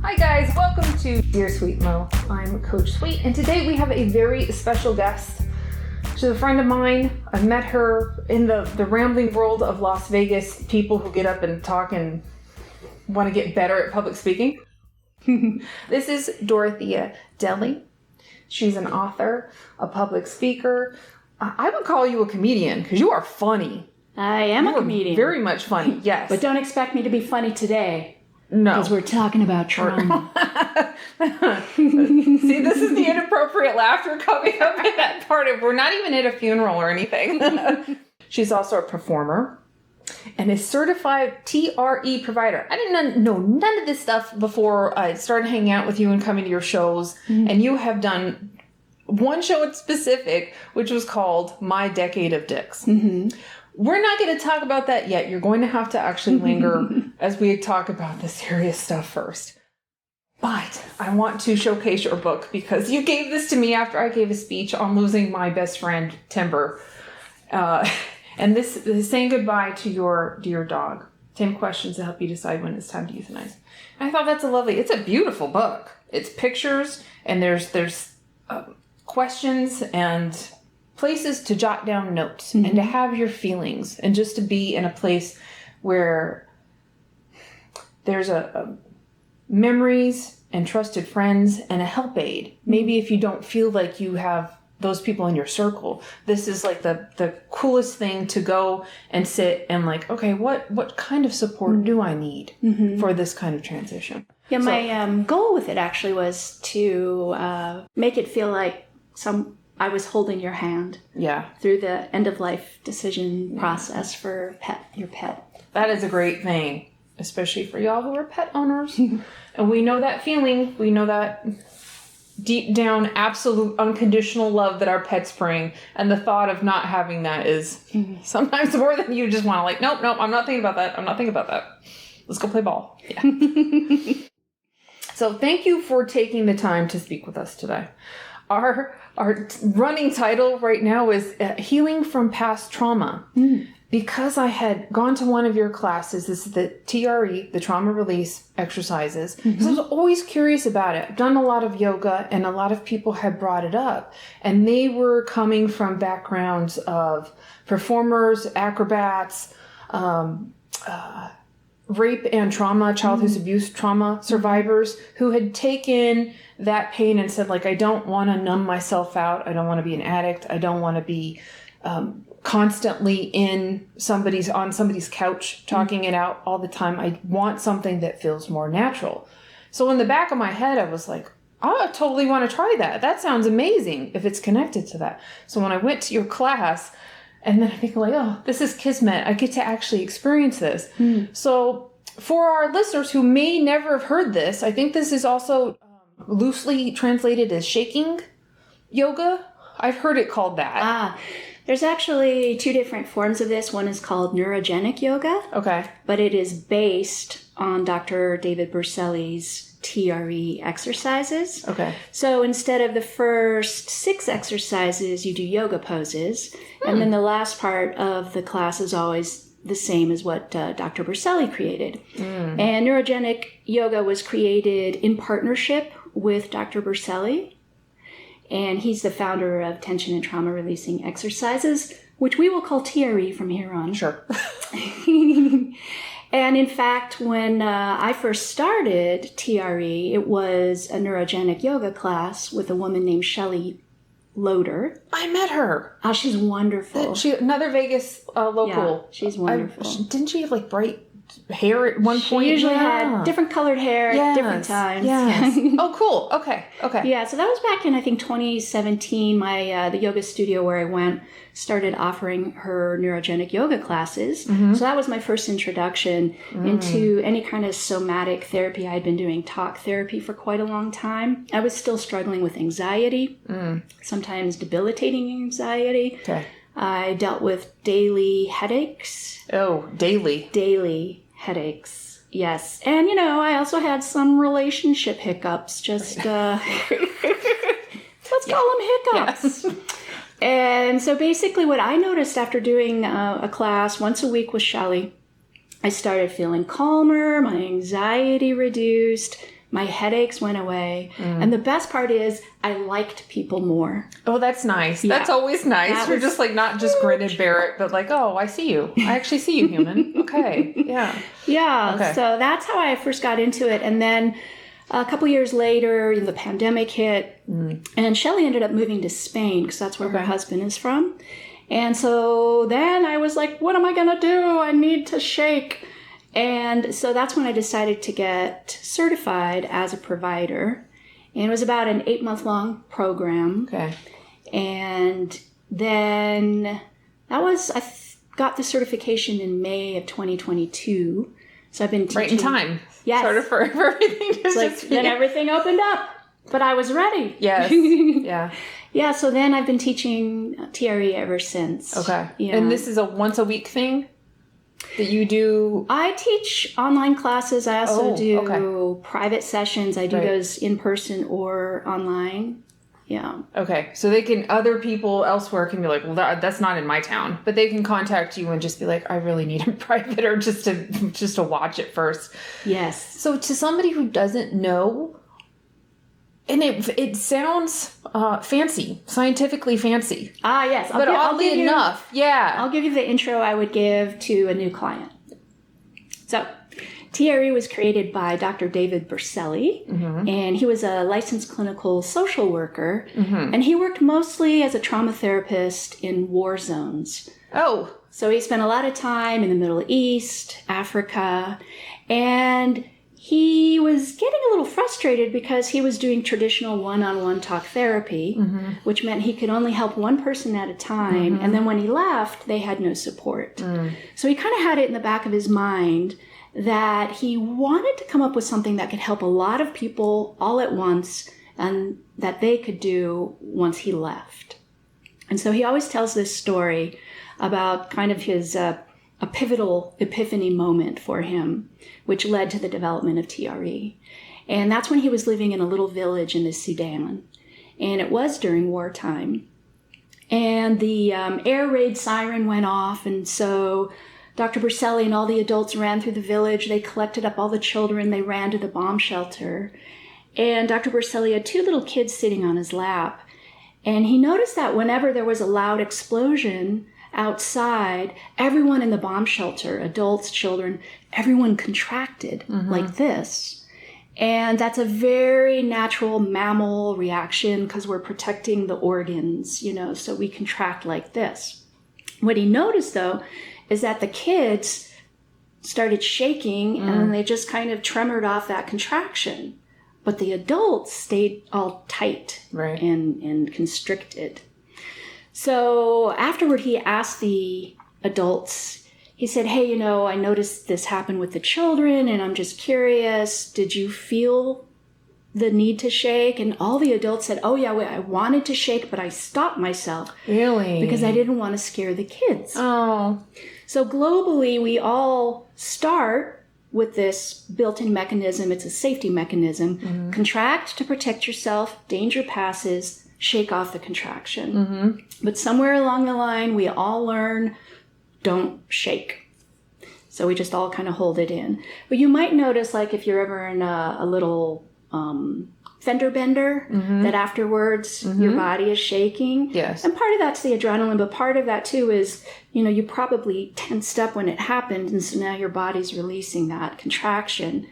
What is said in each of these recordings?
Hi guys, welcome to Dear Sweet Mo. I'm Coach Sweet, and today we have a very special guest. She's a friend of mine. I've met her in the rambling world of Las Vegas people who get up and talk and want to get better at public speaking. This is Dorothea Deley. She's an author, a public speaker. I would call you a comedian because you are funny. I am a comedian. Very much funny, yes. But don't expect me to be funny today. No. Because we're talking about trauma. See, this is the inappropriate laughter coming up in that part of, we're not even at a funeral or anything. She's also a performer and a certified TRE provider. I didn't know none of this stuff before I started hanging out with you and coming to your shows. Mm-hmm. And you have done one show in specific, which was called My Decade of Dicks. Mm-hmm. We're not going to talk about that yet. You're going to have to actually linger as we talk about the serious stuff first. But I want to showcase your book because you gave this to me after I gave a speech on losing my best friend, Timber. And this is saying goodbye to your dear dog. 10 questions to help you decide when it's time to euthanize. And I thought it's a beautiful book. It's pictures and there's questions and places to jot down notes and to have your feelings and just to be in a place where there's a memories and trusted friends and a help aid. Maybe if you don't feel like you have those people in your circle, this is like the coolest thing to go and sit and like, okay, what kind of support do I need for this kind of transition? Yeah, my goal with it actually was to make it feel like I was holding your hand through the end-of-life decision process for your pet. That is a great thing, especially for y'all who are pet owners. And we know that feeling. We know that deep down, absolute, unconditional love that our pets bring. And the thought of not having that is sometimes more than you just want to like, nope, I'm not thinking about that. Let's go play ball. Yeah. So thank you for taking the time to speak with us today. Our running title right now is Healing from Past Trauma. Because I had gone to one of your classes, this is the TRE, the Trauma Release Exercises, because I was always curious about it. I've done a lot of yoga, and a lot of people had brought it up. And they were coming from backgrounds of performers, acrobats, rape and trauma, childhood abuse trauma survivors who had taken that pain and said, like, I don't want to numb myself out. I don't want to be an addict. I don't want to be constantly on somebody's couch talking it out all the time. I want something that feels more natural. So in the back of my head, I was like, oh, I totally want to try that. That sounds amazing if it's connected to that. So when I went to your class, and then I think like, oh, this is kismet. I get to actually experience this. So for our listeners who may never have heard this, I think this is also loosely translated as shaking yoga. I've heard it called that. There's actually two different forms of this. One is called neurogenic yoga. Okay. But it is based on Dr. David Berceli's TRE exercises. Okay. So instead of the first 6 exercises, you do yoga poses. And then the last part of the class is always the same as what Dr. Berceli created. And neurogenic yoga was created in partnership with Dr. Berceli. And he's the founder of Tension and Trauma Releasing Exercises, which we will call TRE from here on. Sure. And in fact, when I first started TRE, it was a neurogenic yoga class with a woman named Shelley Loader. I met her. Oh, she's wonderful. Another Vegas local. Yeah, she's wonderful. Didn't she have like bright hair at one point? She usually had different colored hair at different times. Yes. Oh, cool. Okay. Yeah, so that was back in, I think, 2017. The yoga studio where I went started offering her neurogenic yoga classes. So that was my first introduction into any kind of somatic therapy. I'd been doing talk therapy for quite a long time. I was still struggling with anxiety, sometimes debilitating anxiety. Okay. I dealt with daily headaches. Oh, daily. Daily headaches, yes. And, I also had some relationship hiccups, just, let's call them hiccups. Yes. And so basically what I noticed after doing a class once a week with Shelley, I started feeling calmer, my anxiety reduced, My headaches went away. And the best part is I liked people more. Oh, that's nice. Yeah. That's always nice. You're just like not just grin and bear it, but like, oh, I see you. I actually see you, human. Okay. Yeah. Yeah. Okay. So that's how I first got into it. And then a couple years later, the pandemic hit, and Shelley ended up moving to Spain because that's where her husband is from. And so then I was like, what am I going to do? I need to shake. And so that's when I decided to get certified as a provider. And it was about an 8-month-long program. Okay. And then I got the certification in May of 2022. So I've been teaching. Right in time. Yes. Sort of for everything to then everything opened up. But I was ready. Yes. Yeah. Yeah, so then I've been teaching TRE ever since. Okay. Yeah. And this is a once-a-week thing that you do? I teach online classes. I also do private sessions. I do those in person or online. Yeah. Okay. So other people elsewhere can be like, well, that's not in my town. But they can contact you and just be like, I really need a private or just to watch it first. Yes. So to somebody who doesn't know, and it sounds fancy, scientifically fancy. Yes. But oddly enough, I'll give you the intro I would give to a new client. So TRE was created by Dr. David Berselli, and he was a licensed clinical social worker, and he worked mostly as a trauma therapist in war zones. Oh. So he spent a lot of time in the Middle East, Africa, and he was getting a little frustrated because he was doing traditional one-on-one talk therapy, which meant he could only help one person at a time. And then when he left, they had no support. So he kind of had it in the back of his mind that he wanted to come up with something that could help a lot of people all at once and that they could do once he left. And so he always tells this story about kind of his a pivotal epiphany moment for him, which led to the development of TRE. And that's when he was living in a little village in the Sudan. And it was during wartime. And the air raid siren went off, and so Dr. Berselli and all the adults ran through the village. They collected up all the children. They ran to the bomb shelter. And Dr. Berselli had 2 little kids sitting on his lap. And he noticed that whenever there was a loud explosion outside, everyone in the bomb shelter, adults, children, everyone contracted like this. And that's a very natural mammal reaction because we're protecting the organs, so we contract like this. What he noticed, though, is that the kids started shaking and then they just kind of tremored off that contraction. But the adults stayed all tight and constricted. So afterward, he asked the adults, he said, hey, I noticed this happened with the children, and I'm just curious, did you feel the need to shake? And all the adults said, oh, yeah, I wanted to shake, but I stopped myself. Really? Because I didn't want to scare the kids. Oh. So globally, we all start with this built-in mechanism. It's a safety mechanism. Contract to protect yourself, danger passes, shake off the contraction. But somewhere along the line, we all learn, don't shake. So we just all kind of hold it in. But you might notice, like if you're ever in a little fender bender, that afterwards your body is shaking. Yes. And part of that's the adrenaline, but part of that too is, you probably tensed up when it happened, and so now your body's releasing that contraction.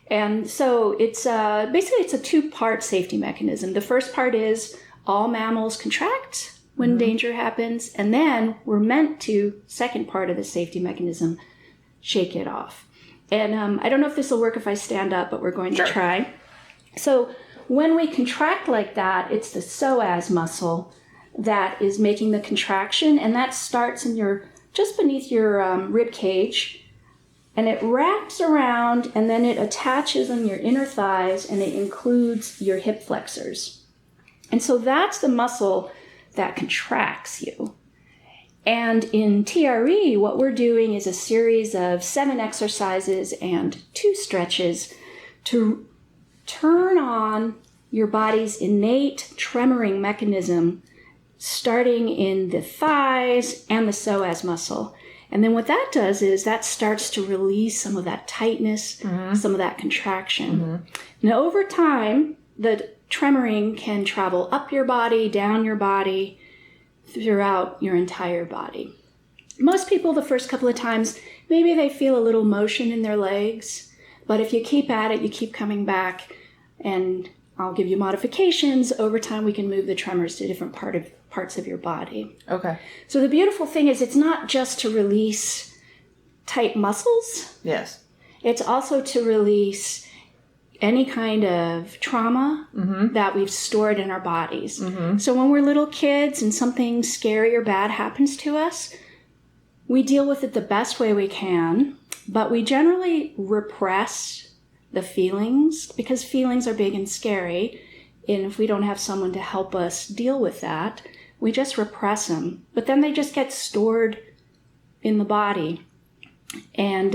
And so it's basically it's a 2-part safety mechanism. The first part is all mammals contract when danger happens, and then we're meant to, second part of the safety mechanism, shake it off. And I don't know if this will work if I stand up, but we're going to try. So when we contract like that, it's the psoas muscle that is making the contraction, and that starts in just beneath your rib cage. And it wraps around, and then it attaches on your inner thighs, and it includes your hip flexors. And so that's the muscle that contracts you. And in TRE, what we're doing is a series of 7 exercises and 2 stretches to turn on your body's innate tremoring mechanism, starting in the thighs and the psoas muscle. And then what that does is that starts to release some of that tightness, some of that contraction. Now, over time, the tremoring can travel up your body, down your body, throughout your entire body. Most people, the first couple of times, maybe they feel a little motion in their legs, but if you keep at it, you keep coming back, and I'll give you modifications. Over time, we can move the tremors to different parts of your body. Okay. So the beautiful thing is it's not just to release tight muscles. Yes. It's also to release any kind of trauma that we've stored in our bodies. So when we're little kids and something scary or bad happens to us, we deal with it the best way we can, but we generally repress the feelings because feelings are big and scary. And if we don't have someone to help us deal with that, we just repress them. But then they just get stored in the body. And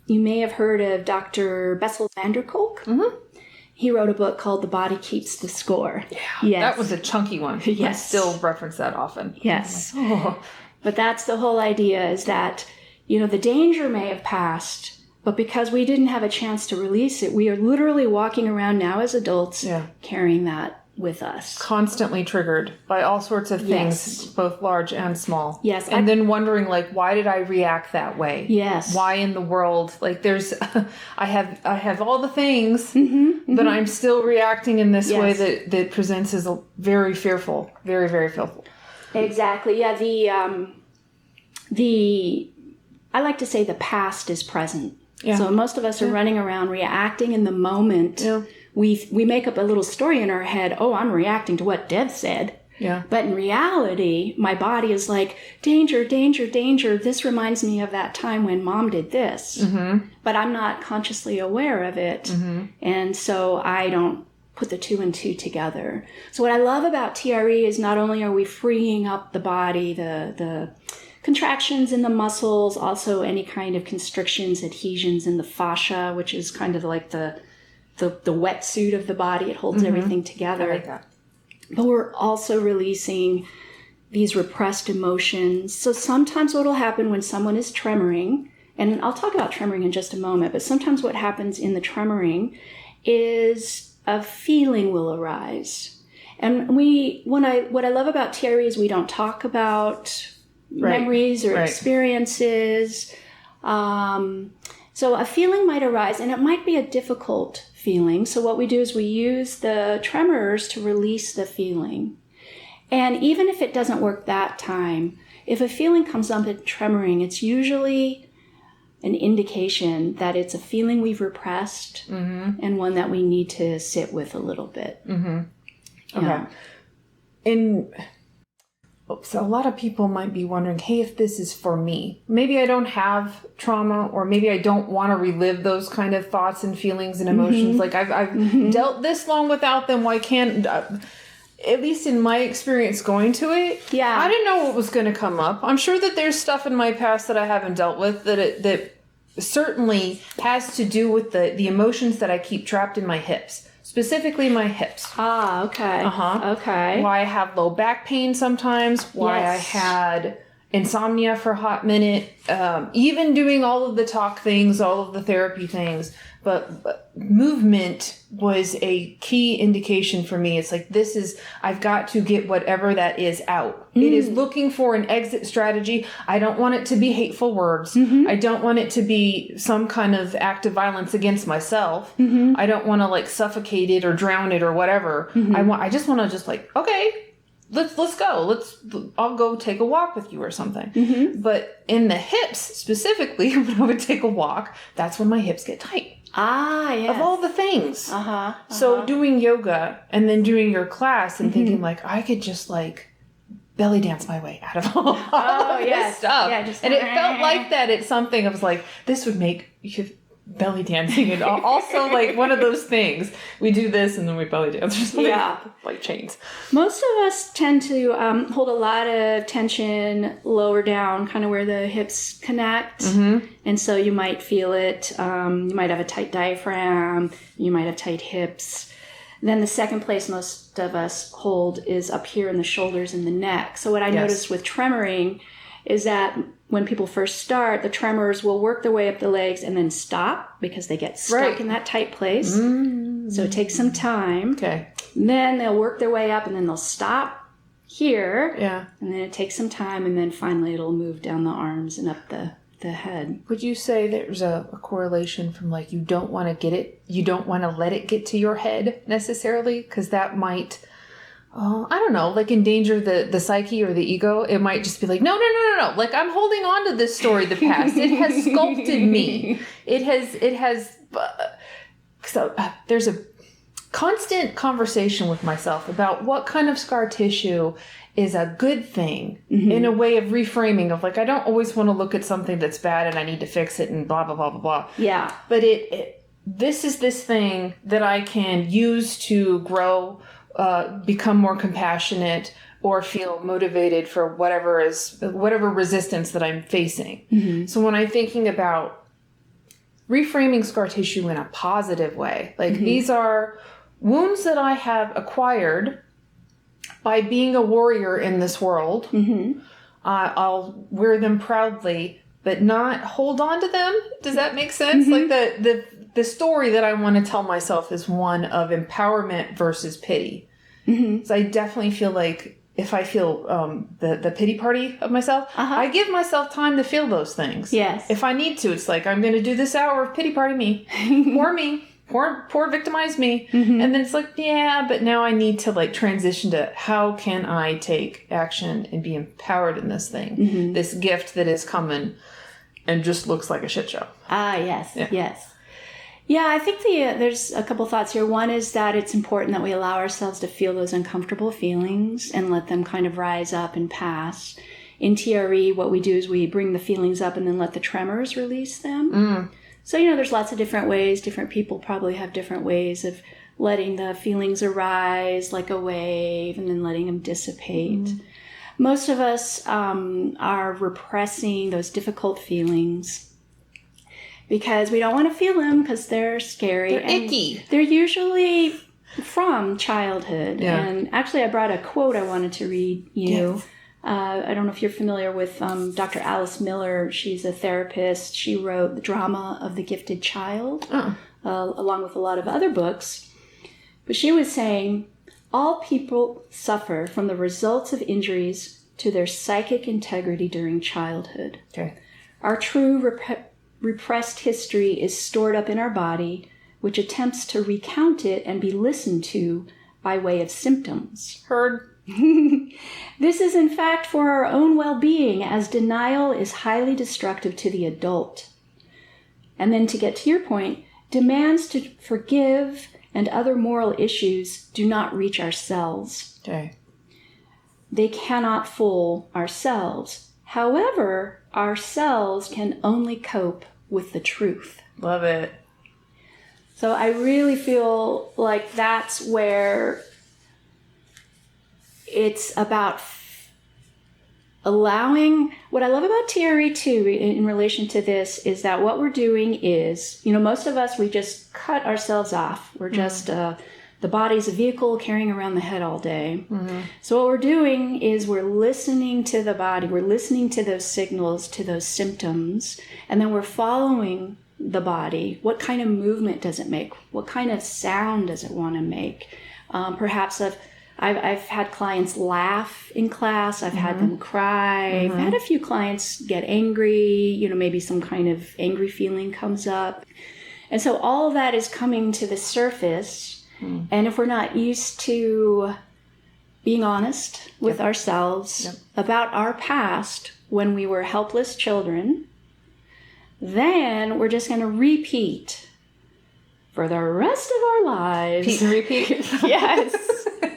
you may have heard of Dr. Bessel van der Kolk. He wrote a book called The Body Keeps the Score. Yeah, yes. That was a chunky one. Yes. I still reference that often. Yes. Like, oh. But that's the whole idea, is that, the danger may have passed, but because we didn't have a chance to release it, we are literally walking around now as adults carrying that with us. Constantly triggered by all sorts of things, both large and small. Yes. And then wondering, why did I react that way? Yes. Why in the world? There's, I have all the things, but I'm still reacting in this way that presents as very fearful, very, very fearful. Exactly. Yeah. I like to say the past is present. Yeah. So most of us are running around reacting in the moment. Yeah. We make up a little story in our head. Oh, I'm reacting to what Dev said. Yeah. But in reality, my body is like, danger, danger, danger. This reminds me of that time when Mom did this. But I'm not consciously aware of it. And so I don't put the two and two together. So what I love about TRE is not only are we freeing up the body, the contractions in the muscles, also any kind of constrictions, adhesions in the fascia, which is kind of like the wetsuit of the body. It holds everything together. I like that. But we're also releasing these repressed emotions. So sometimes what will happen when someone is tremoring, and I'll talk about tremoring in just a moment, but sometimes what happens in the tremoring is a feeling will arise. And what I love about TRE is we don't talk about memories or experiences. So a feeling might arise, and it might be a difficult feeling. So what we do is we use the tremors to release the feeling. And even if it doesn't work that time, if a feeling comes up in tremoring, it's usually an indication that it's a feeling we've repressed and one that we need to sit with a little bit. Okay. So a lot of people might be wondering, hey, if this is for me, maybe I don't have trauma, or maybe I don't want to relive those kind of thoughts and feelings and emotions. I've dealt this long without them. Why can't, at least in my experience going to it, I didn't know what was going to come up. I'm sure that there's stuff in my past that I haven't dealt with that certainly has to do with the emotions that I keep trapped in my hips. Specifically my hips. Ah, okay. Okay. Why I have low back pain sometimes. Why I had insomnia for a hot minute. Even doing all of the talk things, all of the therapy things. But movement was a key indication for me. It's like, I've got to get whatever that is out. It is looking for an exit strategy. I don't want it to be hateful words. I don't want it to be some kind of act of violence against myself. I don't want to suffocate it or drown it or whatever. I just want to okay, let's go. I'll go take a walk with you or something. But in the hips specifically, when I would take a walk, that's when my hips get tight. Ah, yes. Of all the things. So doing yoga and then doing your class and thinking I could just belly dance my way out of all this stuff. Yeah, and it felt like that. It's something I was like, this would make you belly dancing, and also one of those things. We do this and then we belly dance or something. Yeah. Like chains. Most of us tend to hold a lot of tension lower down, kind of where the hips connect. And so you might feel it. You might have a tight diaphragm. You might have tight hips. Then the second place most of us hold is up here in the shoulders and the neck. So what I noticed with tremoring is that when people first start, the tremors will work their way up the legs and then stop because they get stuck in that tight place. So it takes some time. Okay. And then they'll work their way up and then they'll stop here. Yeah. And then it takes some time and then finally it'll move down the arms and up the head. Would you say there's a correlation from like you don't want to let it get to your head necessarily? Because that might... I don't know, like endanger the psyche or the ego. It might just be like, no. Like I'm holding on to this story of the past. It has sculpted me. It has. So there's a constant conversation with myself about what kind of scar tissue is a good thing in a way of reframing of like, I don't always want to look at something that's bad and I need to fix it and blah, blah, blah, blah, blah. Yeah. But this is this thing that I can use to grow, become more compassionate or feel motivated for whatever resistance that I'm facing. So when I'm thinking about reframing scar tissue in a positive way, like these are wounds that I have acquired by being a warrior in this world. I'll wear them proudly, but not hold on to them. Does that make sense? Like the story that I want to tell myself is one of empowerment versus pity. So I definitely feel like if I feel the pity party of myself, I give myself time to feel those things. Yes. If I need to, it's like, I'm going to do this hour of pity party me. Poor victimize me. And then it's like, yeah, but now I need to like transition to how can I take action and be empowered in this thing, this gift that is coming and just looks like a shit show. Yes. Yes. Yeah, I think there's a couple thoughts here. One is that it's important that we allow ourselves to feel those uncomfortable feelings and let them kind of rise up and pass. In TRE, what we do is we bring the feelings up and then let the tremors release them. So, there's lots of different ways. Different people probably have different ways of letting the feelings arise like a wave and then letting them dissipate. Most of us are repressing those difficult feelings because we don't want to feel them because they're scary. They're icky. They're usually from childhood. Yeah. And actually, I brought a quote I wanted to read you. Yes. I don't know if you're familiar with Dr. Alice Miller. She's a therapist. She wrote The Drama of the Gifted Child, along with a lot of other books. But she was saying, all people suffer from the results of injuries to their psychic integrity during childhood. Okay. Our true repressed history is stored up in our body, which attempts to recount it and be listened to by way of symptoms. Heard. This is in fact for our own well-being, as denial is highly destructive to the adult. And then to get to your point, demands to forgive and other moral issues do not reach ourselves. Okay. They cannot fool ourselves. However, ourselves can only cope with the truth. Love it. So I really feel like that's where it's about allowing. What I love about TRE too in relation to this is that what we're doing is, most of us, we just cut ourselves off. We're just, the body's a vehicle carrying around the head all day. So what we're doing is we're listening to the body. We're listening to those signals, to those symptoms, and then we're following the body. What kind of movement does it make? What kind of sound does it want to make? Perhaps I've had clients laugh in class. I've had them cry. I've had a few clients get angry. Maybe some kind of angry feeling comes up. And so all of that is coming to the surface. And if we're not used to being honest with ourselves about our past when we were helpless children, then we're just going to repeat for the rest of our lives. Repeat and repeat. Yes.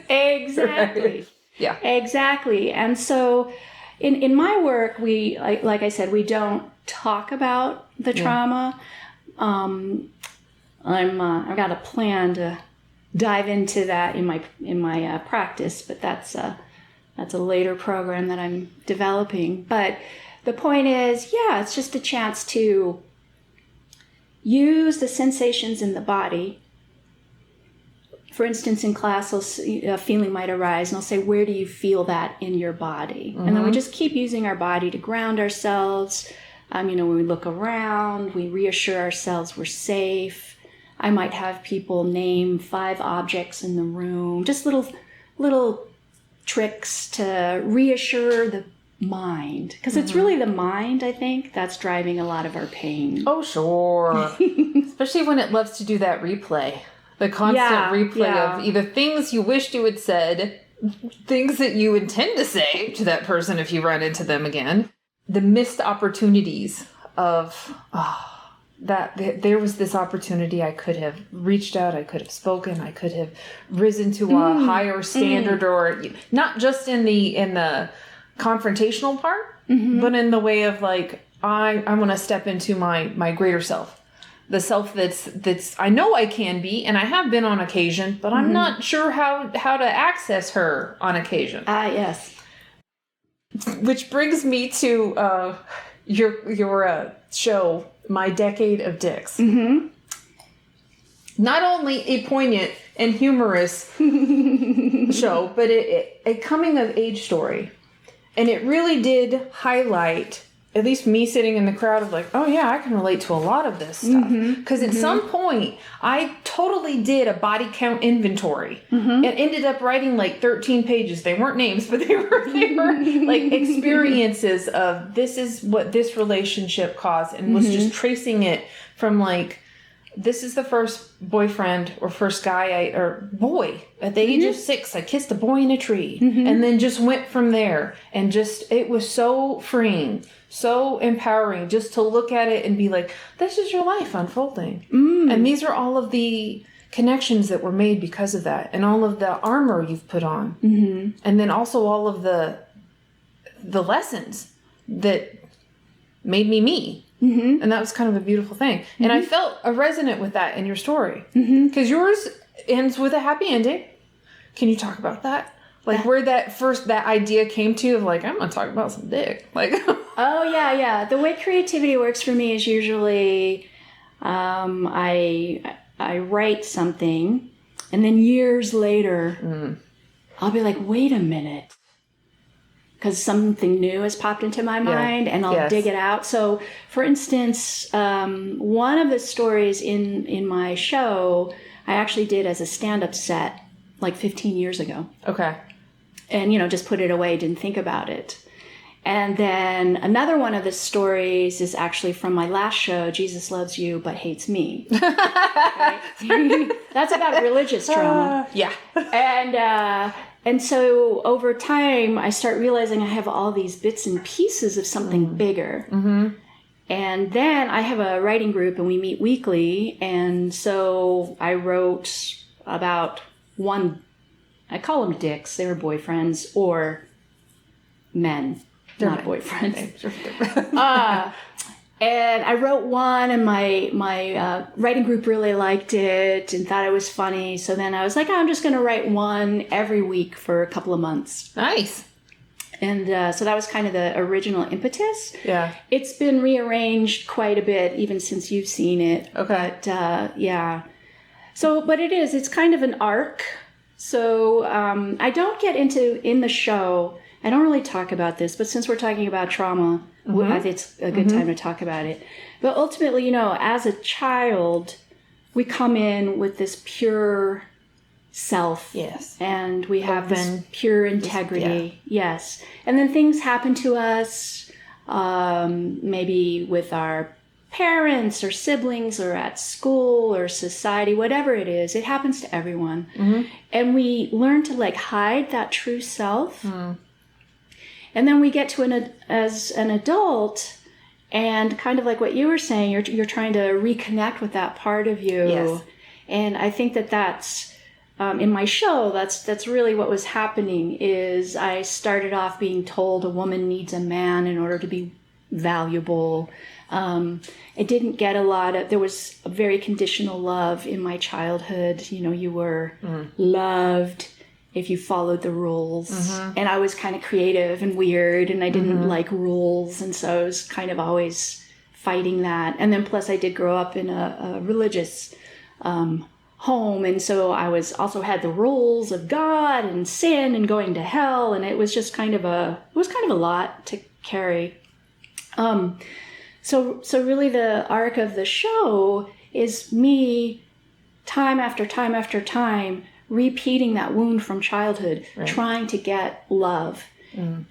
Exactly. Right. Yeah. Exactly. And so in my work, we, like I said, we don't talk about the trauma. I've got a plan to dive into that in my practice, but that's a later program that I'm developing. But the point is, it's just a chance to use the sensations in the body for instance, in class, a feeling might arise, and I'll say, where do you feel that in your body? And then we just keep using our body to ground ourselves. When we look around, we reassure ourselves we're safe. I might have people name 5 objects in the room, just little tricks to reassure the mind. Because it's really the mind, I think, that's driving a lot of our pain. Oh, sure. Especially when it loves to do that replay. The constant replay of either things you wished you had said, things that you intend to say to that person if you run into them again. The missed opportunities of, there was this opportunity. I could have reached out. I could have spoken. I could have risen to a higher standard, or not just in the confrontational part, but in the way of like, I want to step into my greater self. The self that's I know I can be, and I have been on occasion, but I'm not sure how to access her on occasion. Yes. Which brings me to your show, My Decade of Dicks. Not only a poignant and humorous show, but a coming of age story, and it really did highlight. At least me sitting in the crowd of like, oh yeah, I can relate to a lot of this stuff. Because at some point, I totally did a body count inventory and ended up writing like 13 pages. They weren't names, but they were like experiences of this is what this relationship caused, and was just tracing it from like, this is the first boyfriend or first guy or boy at the age of 6. I kissed a boy in a tree and then just went from there. And it was so freeing, so empowering just to look at it and be like, this is your life unfolding. And these are all of the connections that were made because of that, and all of the armor you've put on. And then also all of the lessons that made me me. And that was kind of a beautiful thing. And I felt a resonant with that in your story. Because yours ends with a happy ending. Can you talk about that? Like where that idea came to of like, I'm going to talk about some dick. Like, oh, yeah. The way creativity works for me is usually I write something, and then years later, I'll be like, wait a minute. Because something new has popped into my mind, and I'll dig it out. So, for instance, one of the stories in my show, I actually did as a stand-up set like 15 years ago. Okay. And, just put it away, didn't think about it. And then another one of the stories is actually from my last show, Jesus Loves You But Hates Me. That's about religious trauma. Yeah. And so over time, I start realizing I have all these bits and pieces of something bigger. And then I have a writing group, and we meet weekly. And so I wrote about I call them dicks. They were boyfriends or men, not boyfriends. And I wrote one, and my writing group really liked it and thought it was funny. So then I was like, I'm just going to write one every week for a couple of months. Nice. And so that was kind of the original impetus. Yeah. It's been rearranged quite a bit, even since you've seen it. Okay. But yeah. So, but it's kind of an arc. So I don't get in the show, I don't really talk about this, but since we're talking about trauma, I think it's a good time to talk about it. But ultimately, as a child, we come in with this pure self. Yes. And we have this pure integrity. Yes. And then things happen to us, maybe with our parents or siblings or at school or society, whatever it is. It happens to everyone. And we learn to hide that true self. And then we get to as an adult, and kind of like what you were saying, you're trying to reconnect with that part of you. Yes. And I think that's in my show, that's really what was happening. Is I started off being told a woman needs a man in order to be valuable. I didn't get there was a very conditional love in my childhood. You were loved if you followed the rules. And I was kind of creative and weird, and I didn't like rules. And so I was kind of always fighting that. And then plus I did grow up in a religious home. And so I was also had the rules of God and sin and going to hell. And it was just kind of a lot to carry. So really the arc of the show is me time after time after time repeating that wound from childhood, trying to get love.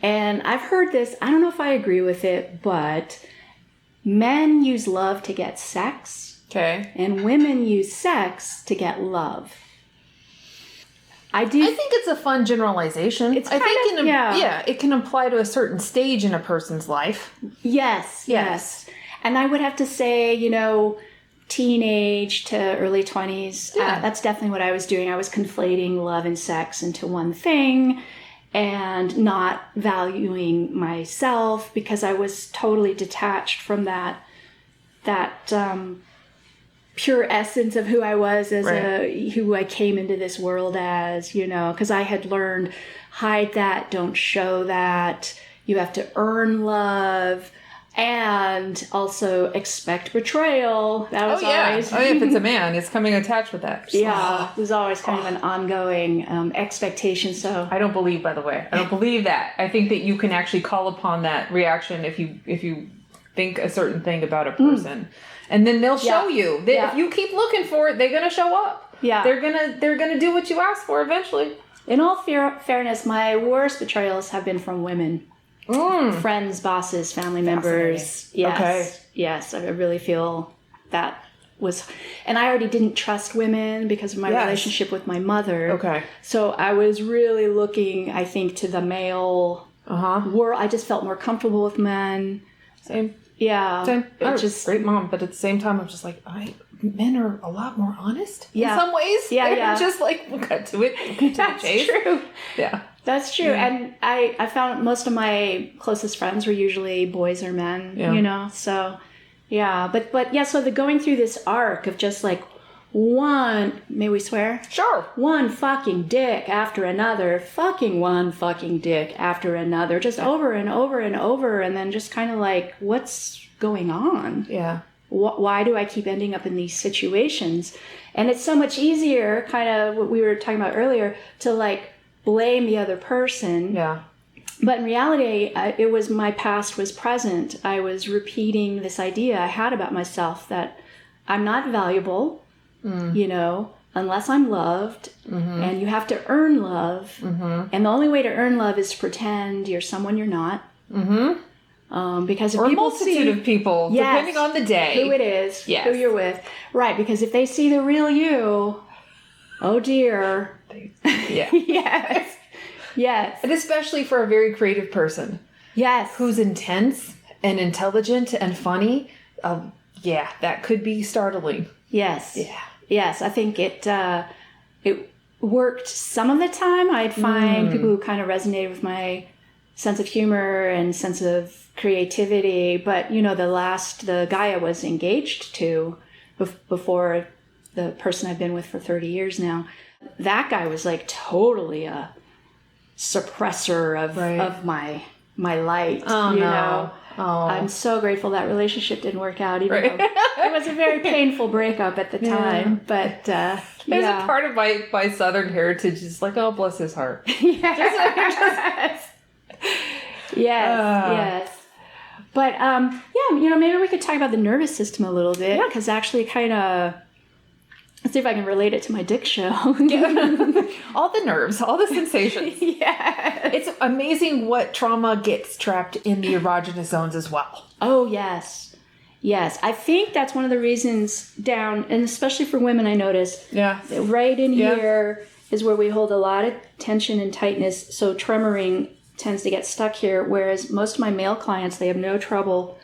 And I've heard this, I don't know if I agree with it, but men use love to get sex. Okay. And women use sex to get love. I think it's a fun generalization. It can apply to a certain stage in a person's life. Yes. And I would have to say, teenage to early 20s. That's definitely what I was doing. I was conflating love and sex into one thing and not valuing myself because I was totally detached from that pure essence of who I was as who I came into this world as, because I had learned, hide that, don't show that, you have to earn love, and also expect betrayal. That was always... if it's a man, it's coming attached with that. It was always kind of an ongoing expectation, so... I don't believe, by the way. I don't believe that. I think that you can actually call upon that reaction if you think a certain thing about a person. And then they'll show you. If you keep looking for it, they're going to show up. Yeah. They're gonna do what you ask for eventually. In all fairness, my worst betrayals have been from women. Friends, bosses, family members. Yes. Okay. Yes, I really feel that was... And I already didn't trust women because of my relationship with my mother. Okay. So I was really looking, I think, to the male world. I just felt more comfortable with men. Same. Yeah. Same. Just great mom, but at the same time, I'm just like, men are a lot more honest in some ways. Yeah, They're just like, we'll cut to it. We'll cut to That's the chase. True. Yeah. That's true. Yeah. And I found most of my closest friends were usually boys or men, so yeah. But yeah, so the going through this arc of just like one, may we swear? Sure. One fucking dick after another, one fucking dick after another, just over and over and over. And then just kind of like, what's going on? Yeah. Why do I keep ending up in these situations? And it's so much easier, kind of what we were talking about earlier, to like, blame the other person. Yeah. But in reality, it was my past was present. I was repeating this idea I had about myself that I'm not valuable, unless I'm loved, and you have to earn love. And the only way to earn love is to pretend you're someone you're not. Because if or people a multitude of people, depending on the day. Who it is, who you're with. Right, because if they see the real you, oh dear. Yeah. Yes. And especially for a very creative person. Yes. Who's intense and intelligent and funny. That could be startling. Yes. Yeah. Yes. I think it worked some of the time. I'd find people who kind of resonated with my sense of humor and sense of creativity. But, the guy I was engaged to before the person I've been with for 30 years now, that guy was like totally a suppressor of my light. I'm so grateful that relationship didn't work out, even though it was a very painful breakup at the time. But there's a part of my Southern heritage is like, oh, bless his heart. Yes. Yes. But maybe we could talk about the nervous system a little bit, because actually kind of... Let's see if I can relate it to my dick show. All the nerves, all the sensations. Yeah. It's amazing what trauma gets trapped in the erogenous zones as well. Oh, yes. Yes. I think that's one of the reasons down, and especially for women, I notice. Yeah. Right in here is where we hold a lot of tension and tightness. So tremoring tends to get stuck here, whereas most of my male clients, they have no trouble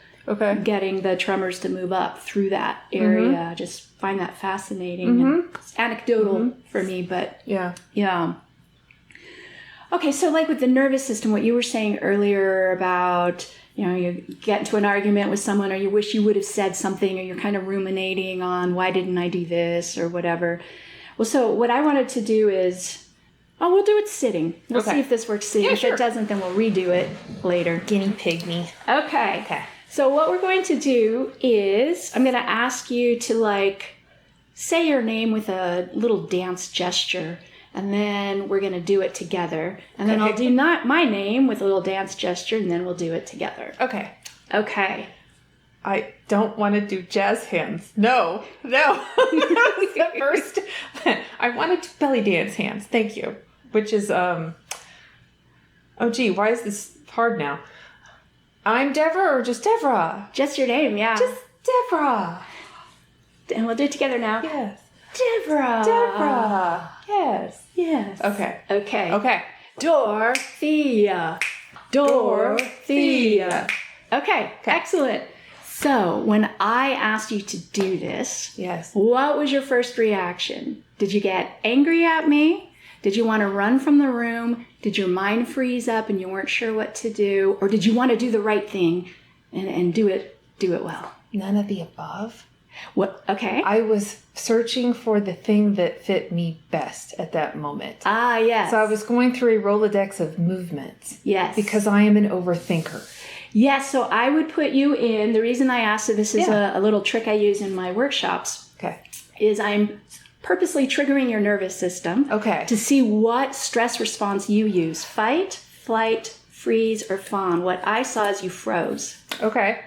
getting the tremors to move up through that area. Just find that fascinating. And it's anecdotal for me, but yeah. Okay, so like with the nervous system, what you were saying earlier about, you get into an argument with someone, or you wish you would have said something, or you're kind of ruminating on why didn't I do this or whatever. Well, so what I wanted to do is, we'll do it sitting. We'll see if this works sitting. If it doesn't, then we'll redo it later. Guinea pig me. Okay. So what we're going to do is I'm going to ask you to say your name with a little dance gesture, and then we're going to do it together. And then I'll do my name with a little dance gesture, and then we'll do it together. Okay. Okay. I don't want to do jazz hands. No. The first. I want to do belly dance hands. Thank you. Which is, oh gee, why is this hard now? I'm Devora or just Devora? Just your name, yeah. Just Devora. And we'll do it together now. Yes. Devora. Devora. Yes. Yes. Okay. Dorothea. Okay, excellent. So, when I asked you to do this, yes, what was your first reaction? Did you get angry at me? Did you want to run from the room? Did your mind freeze up and you weren't sure what to do? Or did you want to do the right thing and do it well? None of the above. What? Okay. I was searching for the thing that fit me best at that moment. Ah, yes. So I was going through a Rolodex of movements. Yes. Because I am an overthinker. Yes, so I would put you in, the reason I asked, so this is a little trick I use in my workshops, is I'm purposely triggering your nervous system to see what stress response you use. Fight, flight, freeze, or fawn. What I saw is you froze. Okay.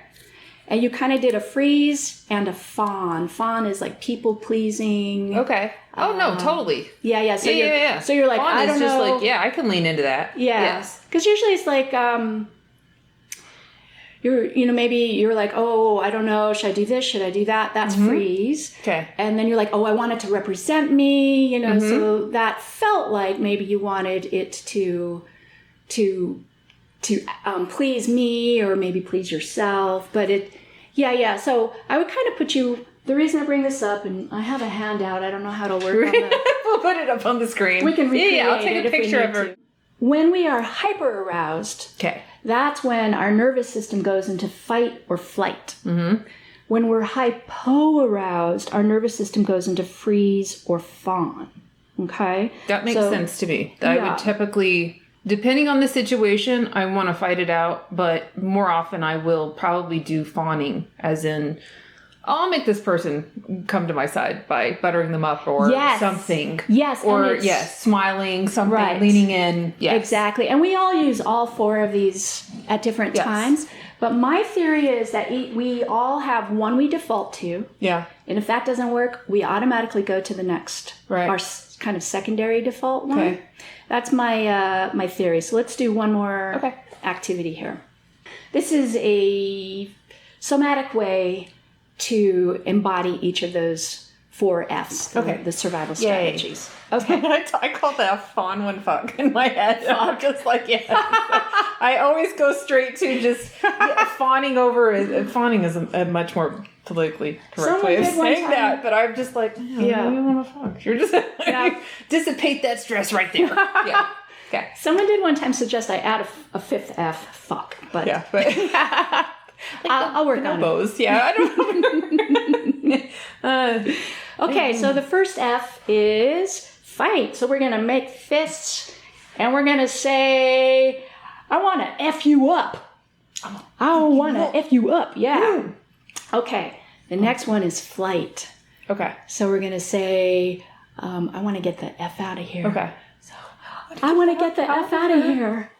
And you kind of did a freeze and a fawn. Fawn is like people pleasing. Okay. Oh, no, totally. Yeah. So yeah. So you're like, fawn I don't is just know. like, yeah, I can lean into that. Yeah. Yes. Because usually it's like, maybe you're like, oh, I don't know. Should I do this? Should I do that? That's freeze. Okay. And then you're like, oh, I want it to represent me, so that felt like maybe you wanted it to please me or maybe please yourself. But So I would kind of put you, the reason I bring this up, and I have a handout. I don't know how to work on that. We'll put it up on the screen. We can recreate I'll take a picture of her. When we are hyper aroused, that's when our nervous system goes into fight or flight. Mm-hmm. When we're hypo-aroused, our nervous system goes into freeze or fawn. Okay? That makes sense to me. I would typically, depending on the situation, I want to fight it out, but more often I will probably do fawning, as in, I'll make this person come to my side by buttering them up or something. Yes. Or, smiling, something, leaning in. Yes. Exactly. And we all use all four of these at different times. But my theory is that we all have one we default to. Yeah. And if that doesn't work, we automatically go to the next. Right. Our kind of secondary default one. Okay. That's my theory. So let's do one more activity here. This is a somatic way to embody each of those 4 F's, the survival strategies. Okay. I call that fawn when fuck in my head. I'm just like, I always go straight to just fawning over. Fawning is a much more politically correct way of saying that, but I'm just like, you want to fuck. You're just dissipate that stress right there. Yeah. Okay. Someone did one time suggest I add a 5th F, fuck, but I'll work on it. Yeah, I don't know. Okay, so the first F is fight. So we're going to make fists and we're going to say, I want to F you up. I want to F you up. Yeah. Okay, the next one is flight. Okay. So we're going to say, I want to get the F out of here. Okay. So I want to get the F out of here.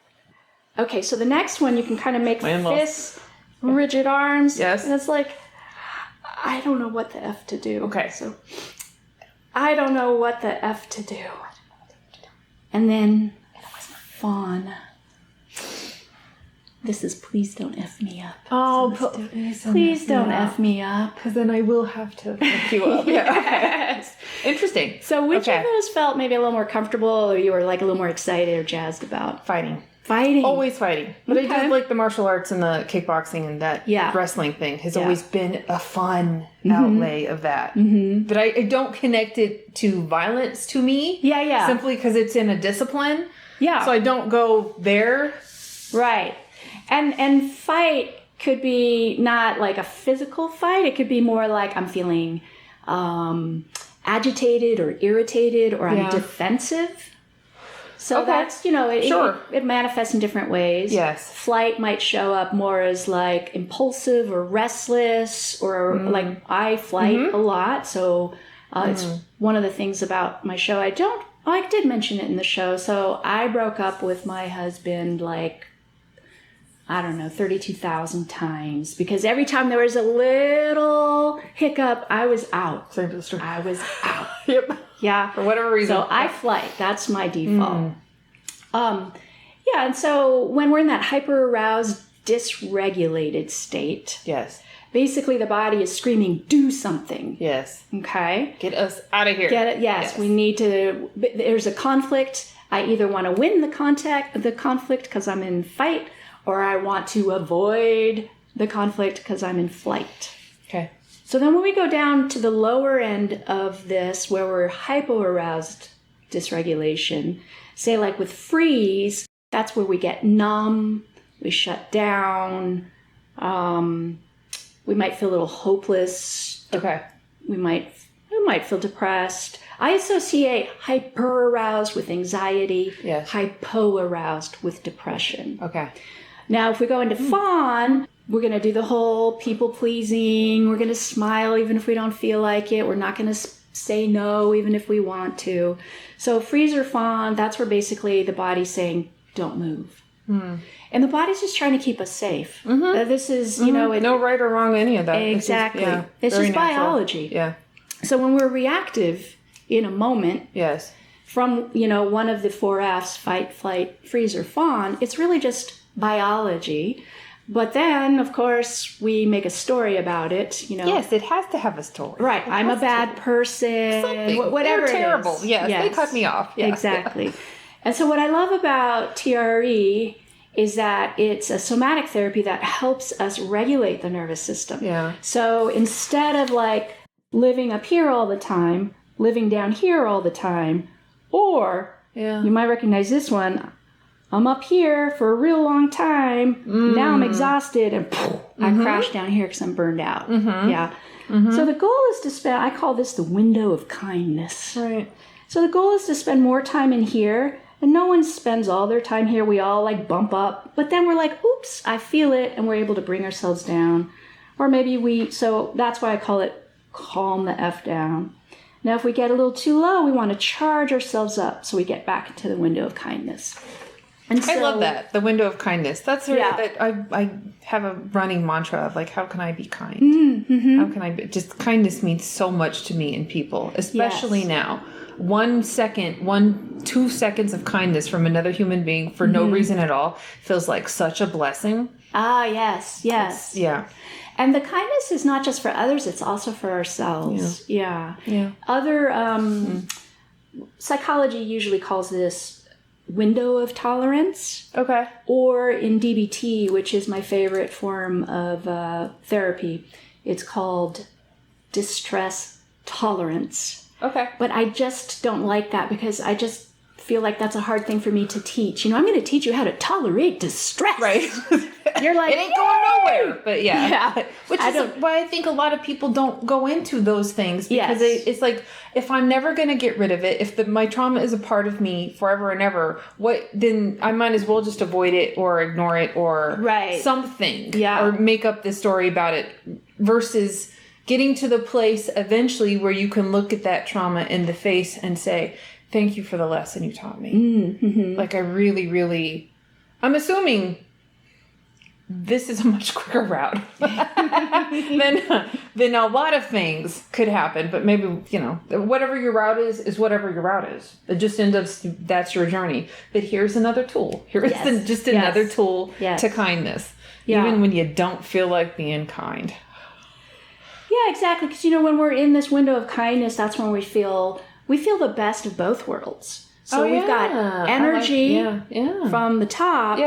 Okay, so the next one you can kind of make fists. Rigid arms. Yes. And it's like, I don't know what the F to do. Okay. So, I don't know what the F to do. And then, fawn. This is please don't F me up. Oh, so please don't F me up. Because then I will have to F you up. Yes. Interesting. So which of those felt maybe a little more comfortable or you were like a little more excited or jazzed about? Fighting. Always fighting. But I just like the martial arts and the kickboxing and that wrestling thing has always been a fun outlay of that. Mm-hmm. But I don't connect it to violence to me. Yeah. Simply because it's in a discipline. Yeah. So I don't go there. Right. And fight could be not like a physical fight. It could be more like I'm feeling agitated or irritated or I'm defensive. So that's, it manifests in different ways. Yes. Flight might show up more as like impulsive or restless or like I flight a lot. So It's one of the things about my show. I did mention it in the show. So I broke up with my husband 32,000 times, because every time there was a little hiccup, I was out. Same sister. I was out. Yep. Yeah. For whatever reason. So I flight. That's my default. Yeah. And so when we're in that hyper-aroused, dysregulated state. Yes. Basically, the body is screaming, do something. Yes. Okay? Get us out of here. Get it? Yes. We need to... There's a conflict. I either want to win the conflict because I'm in fight, or I want to avoid the conflict because I'm in flight. Okay. So then when we go down to the lower end of this, where we're hypo-aroused dysregulation, say like with freeze, that's where we get numb, we shut down, we might feel a little hopeless. Okay. We might feel depressed. I associate hyper-aroused with anxiety, hypo-aroused with depression. Okay. Now, if we go into fawn, we're going to do the whole people-pleasing. We're going to smile even if we don't feel like it. We're not going to say no even if we want to. So freeze or fawn, that's where basically the body's saying, don't move. And the body's just trying to keep us safe. This is, no right or wrong any of that. Exactly. It's just biology. Yeah. So when we're reactive in a moment, yes, from, one of the 4 F's, fight, flight, freeze, or fawn, it's really just biology. But then, of course, we make a story about it, Yes, it has to have a story. Right. I'm a bad person. Something. Whatever. They're terrible. It is. Yes, they cut me off. Yeah. Exactly. And so what I love about TRE is that it's a somatic therapy that helps us regulate the nervous system. Yeah. So instead of living up here all the time, living down here all the time, or you might recognize this one, I'm up here for a real long time, now I'm exhausted, and I crash down here because I'm burned out. Yeah. So the goal is to spend, I call this the window of kindness. Right. So the goal is to spend more time in here, and no one spends all their time here. We all bump up, but then we're like, oops, I feel it, and we're able to bring ourselves down. Or maybe so that's why I call it calm the F down. Now, if we get a little too low, we want to charge ourselves up so we get back into the window of kindness. And so, I love that, the window of kindness. That's that I have a running mantra of how can I be kind? How can I be? Just kindness means so much to me and people, especially now. 2 seconds of kindness from another human being for no reason at all feels like such a blessing. Ah, yes. Yeah. And the kindness is not just for others, it's also for ourselves. Yeah. Other psychology usually calls this window of tolerance. Okay. Or in DBT, which is my favorite form of therapy, it's called distress tolerance. Okay. But I just don't like that because I just feel like that's a hard thing for me to teach. I'm going to teach you how to tolerate distress. Right. You're like, it ain't going nowhere. But yeah. Which is why I think a lot of people don't go into those things because it's like, if I'm never going to get rid of it, if my trauma is a part of me forever and ever, then I might as well just avoid it or ignore it or something. Yeah. Or make up this story about it versus getting to the place eventually where you can look at that trauma in the face and say, thank you for the lesson you taught me. I really, really, I'm assuming this is a much quicker route than a lot of things could happen. But maybe, whatever your route is whatever your route is. It just ends up, that's your journey. But here's another tool. Here's just another tool to kindness. Even when you don't feel like being kind. Yeah, exactly. Because, when we're in this window of kindness, that's when we feel the best of both worlds. So we've got energy from the top,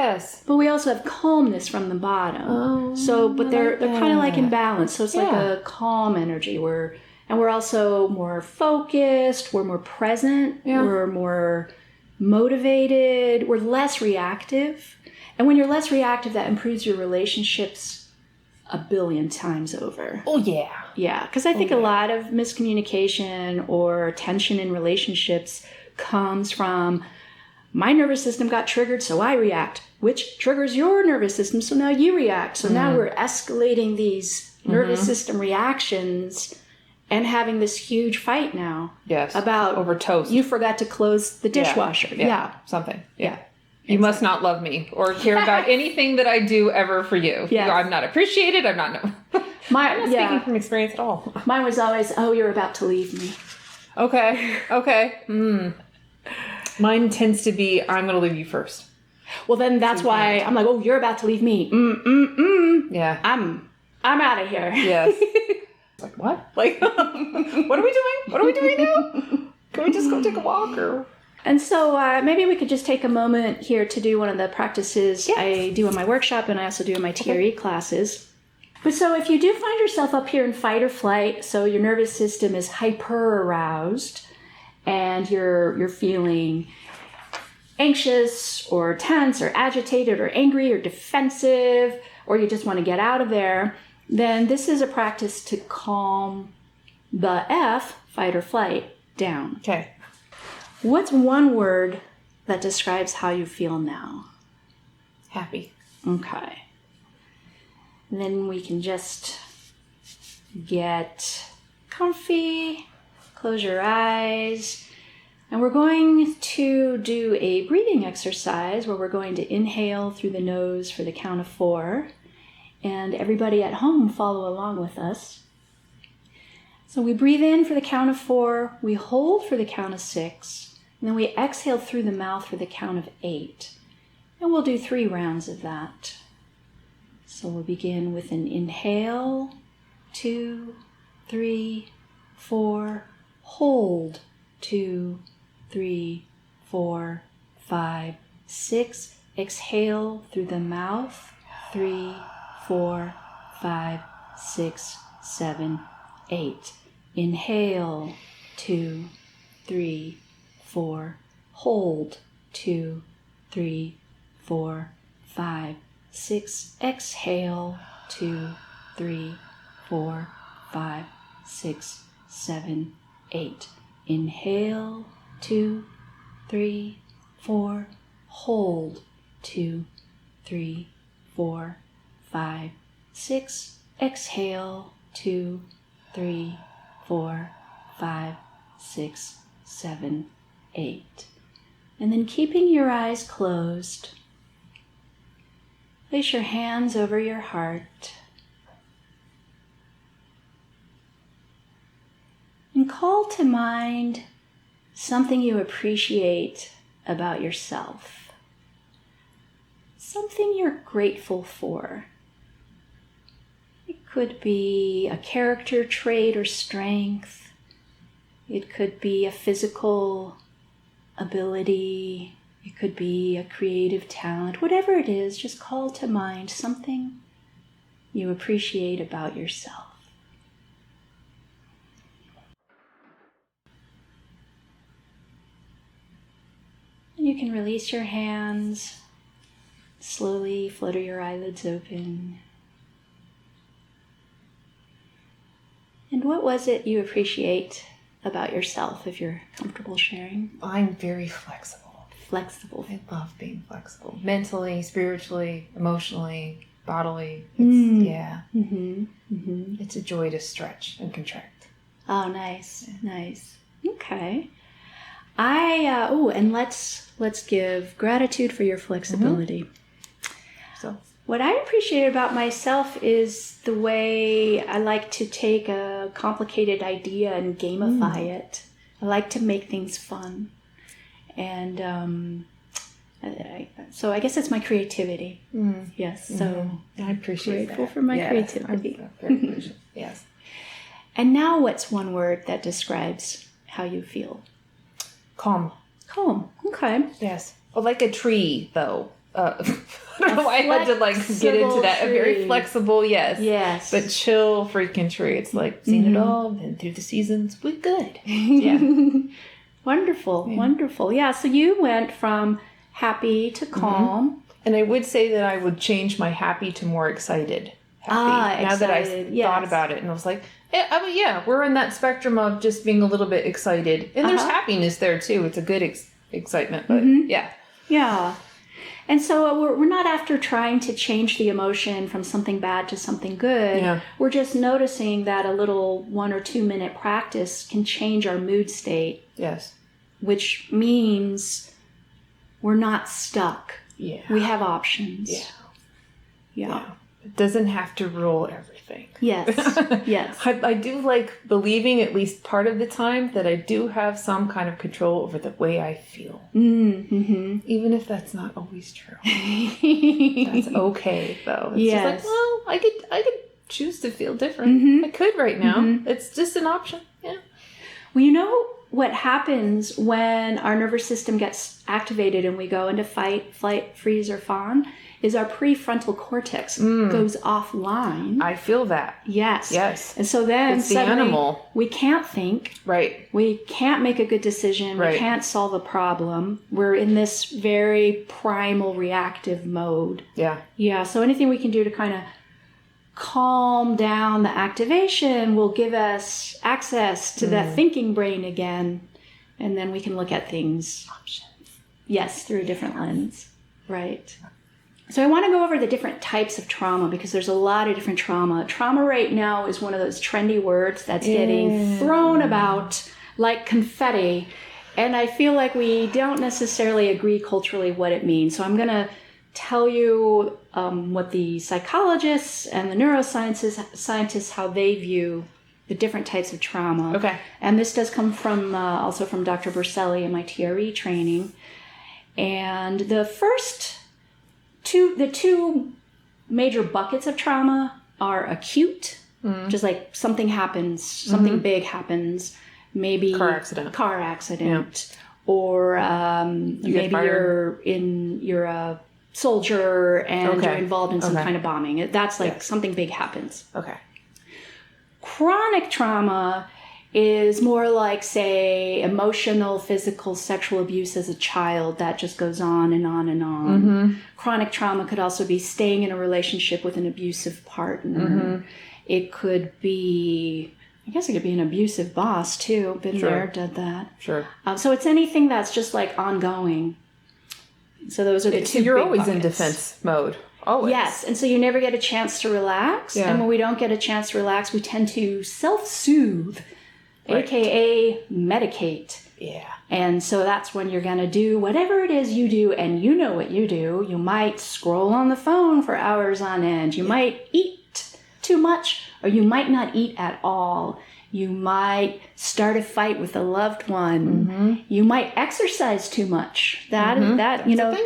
but we also have calmness from the bottom. But they're kind of in balance. So it's like a calm energy. We're also more focused. We're more present. We're more motivated. We're less reactive. And when you're less reactive, that improves your relationships a billion times over. Oh, yeah. Yeah, because I think a lot of miscommunication or tension in relationships comes from my nervous system got triggered, so I react, which triggers your nervous system, so now you react. So now we're escalating these nervous system reactions, and having this huge fight now. Yes. About over toast. You forgot to close the dishwasher. Yeah. Something. Yeah. You must not love me or care about anything that I do ever for you. Yes. I'm not appreciated. I'm not I'm not speaking from experience at all. Mine was always, oh, you're about to leave me. Okay. Mine tends to be, I'm going to leave you first. Well, then that's why I'm like, oh, you're about to leave me. Yeah. I'm out of here. Yes. It's like, what? Like, what are we doing? What are we doing now? Can we just go take a walk or... And so maybe we could just take a moment here to do one of the practices I do in my workshop and I also do in my TRE classes. But so if you do find yourself up here in fight or flight, so your nervous system is hyper aroused and you're feeling anxious or tense or agitated or angry or defensive, or you just want to get out of there, then this is a practice to calm the fight or flight, down. Okay. What's one word that describes how you feel now? Happy. Okay. And then we can just get comfy, close your eyes, and we're going to do a breathing exercise where we're going to inhale through the nose for the count of 4, and everybody at home follow along with us. So we breathe in for the count of 4, we hold for the count of 6, and then we exhale through the mouth for the count of 8. And we'll do 3 rounds of that. So we'll begin with an inhale, 2, 3, 4, hold, 2, 3, 4, 5, 6. Exhale through the mouth, 3, 4, 5, 6, 7, 8. Inhale, 2, 3, 4. Hold, 2, 3, 4, 5, 6. Exhale, 2, 3, 4, 5, 6, 7, 8. Inhale, 2, 3, 4. Hold, 2, 3, 4, 5, 6. Exhale, 2, 3, 4, 5, 6, 7, 8. And then keeping your eyes closed, place your hands over your heart and call to mind something you appreciate about yourself, something you're grateful for. It could be a character trait or strength. It could be a physical ability. It could be a creative talent. Whatever it is, just call to mind something you appreciate about yourself. And you can release your hands, slowly flutter your eyelids open. And what was it you appreciate about yourself, if you're comfortable sharing? I'm very flexible. Flexible. I love being flexible. Mentally, spiritually, emotionally, bodily. It's a joy to stretch and contract. Oh, nice. Yeah. Nice. Okay. And let's give gratitude for your flexibility. So what I appreciate about myself is the way I like to take a complicated idea and gamify it. I like to make things fun. And so I guess it's my creativity. Yes. So I appreciate grateful that. for my creativity. I'm very appreciative. Yes. And now what's one word that describes how you feel? Calm. Calm. Okay. Yes. Well, like a tree, though. I don't know why I had to get into that. Tree. A very flexible, yes. Yes. But chill freaking tree. It's like seen it all, been through the seasons. We're good. Yeah. Wonderful. Yeah. Wonderful. Yeah. So you went from happy to calm. And I would say that I would change my happy to more excited. Happy. Now that I thought about it, and I was like, we're in that spectrum of just being a little bit excited. And there's happiness there too. It's a good excitement, but yeah. Yeah. And so we're not after trying to change the emotion from something bad to something good. Yeah. We're just noticing that a little 1 or 2 minute practice can change our mood state. Yes. Which means we're not stuck. Yeah. We have options. Yeah. It doesn't have to rule everything. Yes. Yes. I do like believing, at least part of the time, that I do have some kind of control over the way I feel. Mm-hmm. Even if that's not always true. That's okay, though. It's just like, well, I could choose to feel different. Mm-hmm. I could right now. Mm-hmm. It's just an option. Yeah. Well, you know what happens when our nervous system gets activated and we go into fight, flight, freeze, or fawn? Is our prefrontal cortex goes offline. I feel that. Yes. Yes. And so then it's the animal. We can't think. Right. We can't make a good decision. Right. We can't solve a problem. We're in this very primal reactive mode. Yeah. Yeah. So anything we can do to kind of calm down the activation will give us access to that thinking brain again. And then we can look at things. Options. Yes, through a different lens. Right. So I want to go over the different types of trauma because there's a lot of different trauma. Trauma right now is one of those trendy words that's getting thrown about like confetti. And I feel like we don't necessarily agree culturally what it means. So I'm going to tell you what the psychologists and the neuroscientists, how they view the different types of trauma. Okay. And this does come from also from Dr. Berselli in my TRE training. And the two major buckets of trauma are acute, just like something happens, something big happens, maybe car accident, or maybe you're a soldier and you're involved in some kind of bombing. That's like something big happens. Okay. Chronic trauma is more like, say, emotional, physical, sexual abuse as a child that just goes on and on and on. Mm-hmm. Chronic trauma could also be staying in a relationship with an abusive partner. Mm-hmm. It could be, I guess it could be an abusive boss too. Been there, did that. Sure. So it's anything that's just like ongoing. So those are the two You're big always buckets. in defense mode. Always. Yes, and so you never get a chance to relax. Yeah. And when we don't get a chance to relax, we tend to self-soothe. Right. AKA medicate. Yeah. And so that's when you're going to do whatever it is you do, and you know what you do. You might scroll on the phone for hours on end. You might eat too much, or you might not eat at all. You might start a fight with a loved one. Mm-hmm. You might exercise too much. That's you know,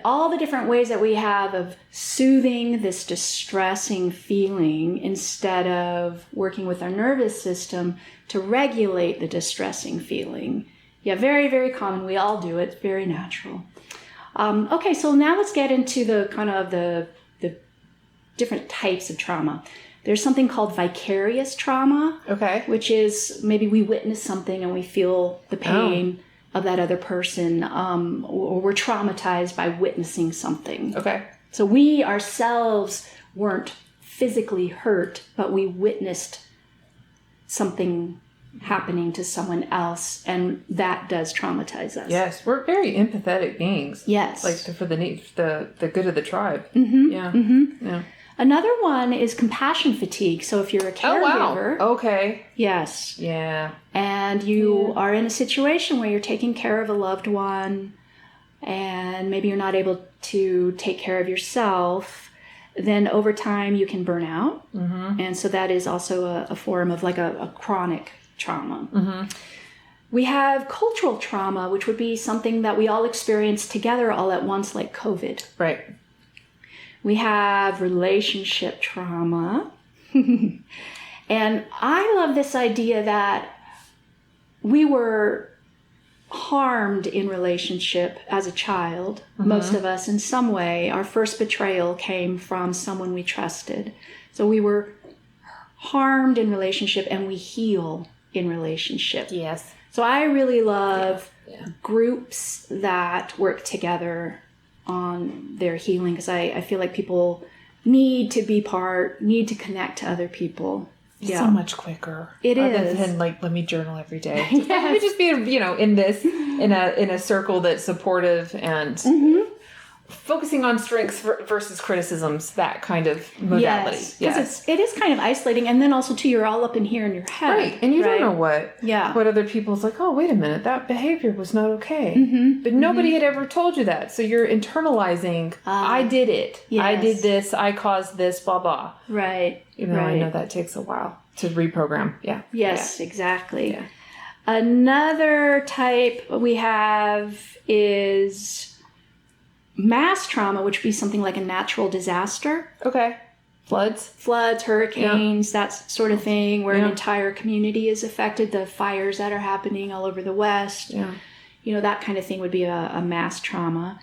all the different ways that we have of soothing this distressing feeling instead of working with our nervous system to regulate the distressing feeling. Yeah, very, very common. We all do it. It's very natural. Okay, so now let's get into the kind of the different types of trauma. There's something called vicarious trauma. Okay. Which is maybe we witness something and we feel the pain of that other person, or we're traumatized by witnessing something. Okay. So we ourselves weren't physically hurt, but we witnessed something happening to someone else, and that does traumatize us. Yes, we're very empathetic beings. Yes. Like for the good of the tribe. Mm-hmm. Yeah. Mm-hmm. Yeah. Another one is compassion fatigue. So if you're a caregiver. Oh, wow. Okay. Yes. Yeah. And you are in a situation where you're taking care of a loved one and maybe you're not able to take care of yourself, then over time you can burn out. Mm-hmm. And so that is also a form of like a chronic trauma. Mm-hmm. We have cultural trauma, which would be something that we all experience together all at once, like COVID. Right. We have relationship trauma. And I love this idea that we were harmed in relationship as a child. Mm-hmm. Most of us in some way. Our first betrayal came from someone we trusted. So we were harmed in relationship and we heal in relationship. Yes. So I really love groups that work together on their healing, because I feel like people need to be need to connect to other people. It's so much quicker. It is. Than like, let me journal every day. Let me just be, in a circle that's supportive and focusing on strengths versus criticisms, that kind of modality. Yes, because it is kind of isolating, and then also too, you're all up in here in your head, right? And you don't know what other people's like. Oh, wait a minute, that behavior was not okay, but nobody had ever told you that, so you're internalizing. I did it. Yes. I did this. I caused this. Blah blah. Right. I know that takes a while to reprogram. Yeah. Yes, exactly. Yeah. Another type we have is mass trauma, which would be something like a natural disaster. Okay. Floods, hurricanes, that sort of thing, where an entire community is affected. The fires that are happening all over the West. Yeah. That kind of thing would be a mass trauma.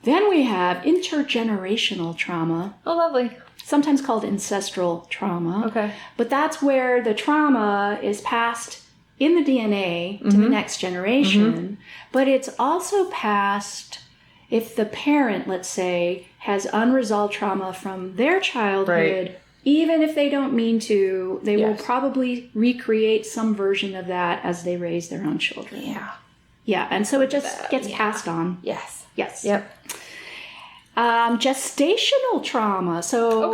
Then we have intergenerational trauma. Oh, lovely. Sometimes called ancestral trauma. Okay. But that's where the trauma is passed in the DNA to the next generation. But it's also passed if the parent, let's say, has unresolved trauma from their childhood, even if they don't mean to, they will probably recreate some version of that as they raise their own children. Yeah. Yeah, and so it just gets passed on. Yes. Yes. Yep. Gestational trauma. So,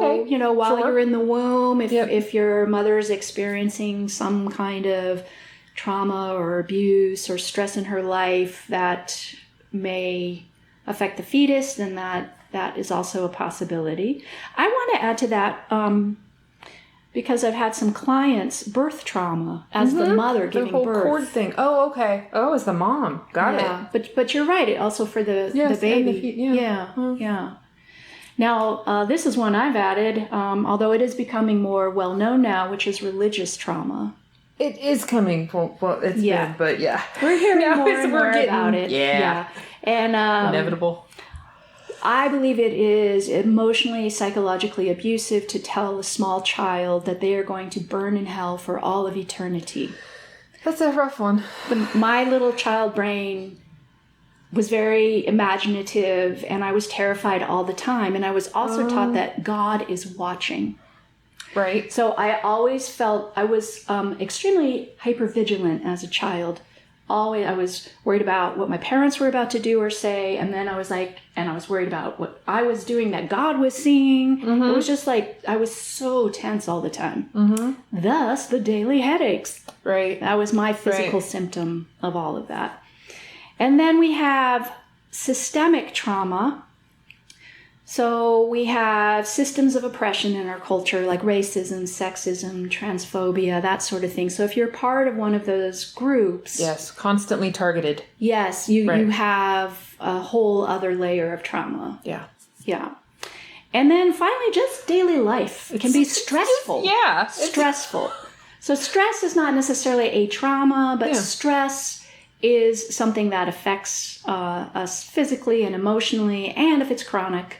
while you're in the womb, if your mother is experiencing some kind of trauma or abuse or stress in her life that may affect the fetus, then that is also a possibility. I want to add to that, because I've had some clients, birth trauma as the mother giving birth. The whole cord thing. Oh, okay. Oh, as the mom. Got it. But you're right. It also for the baby. Yeah. Now, this is one I've added, although it is becoming more well-known now, which is religious trauma. It is coming. Well, it's been, but we're hearing more and more about it. Yeah. And inevitable. I believe it is emotionally, psychologically abusive to tell a small child that they are going to burn in hell for all of eternity. That's a rough one. My little child brain was very imaginative, and I was terrified all the time. And I was also taught that God is watching. Right. So I always felt I was extremely hypervigilant as a child. Always, I was worried about what my parents were about to do or say, and then I was worried about what I was doing that God was seeing. It was just like I was so tense all the time. Thus, the daily headaches. Right. That was my physical symptom of all of that. And then we have systemic trauma. So we have systems of oppression in our culture, like racism, sexism, transphobia, that sort of thing. So if you're part of one of those groups... Yes, constantly targeted. Yes, you have a whole other layer of trauma. Yeah. Yeah. And then finally, just daily life. It can be stressful. Stressful. So stress is not necessarily a trauma, but stress is something that affects us physically and emotionally. And if it's chronic...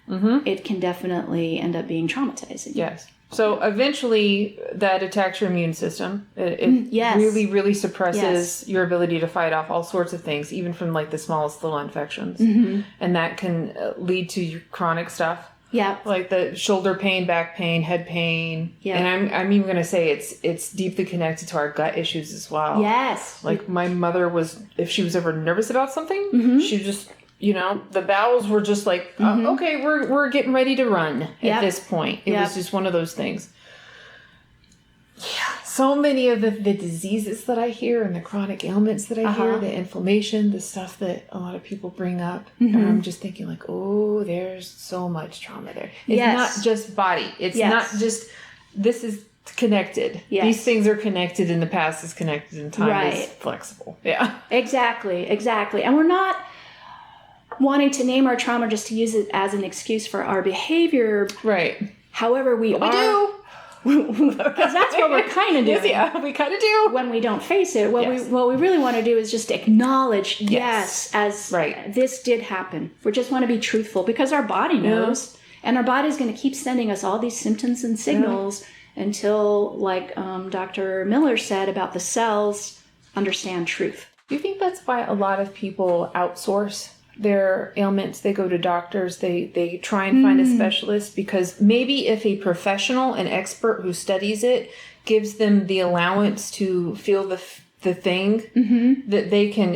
it can definitely end up being traumatizing. Yes. So eventually that attacks your immune system. It really, really suppresses your ability to fight off all sorts of things, even from like the smallest little infections. And that can lead to your chronic stuff. Yeah. Like the shoulder pain, back pain, head pain. Yeah. And I'm even going to say it's deeply connected to our gut issues as well. Yes. Like my mother was, if she was ever nervous about something, she just... the bowels were just like, okay, we're getting ready to run at this point. It was just one of those things. Yeah. So many of the diseases that I hear and the chronic ailments that I hear, the inflammation, the stuff that a lot of people bring up. And I'm just thinking like, oh, there's so much trauma there. It's not just body. It's not just, this is connected. Yes. These things are connected, and the past is connected, and time is flexible. Yeah. Exactly. And we're not wanting to name our trauma just to use it as an excuse for our behavior. Right. However, we do. Because that's what we're kind of doing. Yeah, we kind of do. When we don't face it. What we really want to do is just acknowledge, as this did happen. We just want to be truthful because our body knows. And our body's going to keep sending us all these symptoms and signals until, like Dr. Miller said about the cells, understand truth. Do you think that's why a lot of people outsource their ailments? They go to doctors, they try and find a specialist, because maybe if a professional, an expert who studies it, gives them the allowance to feel the the thing that they can,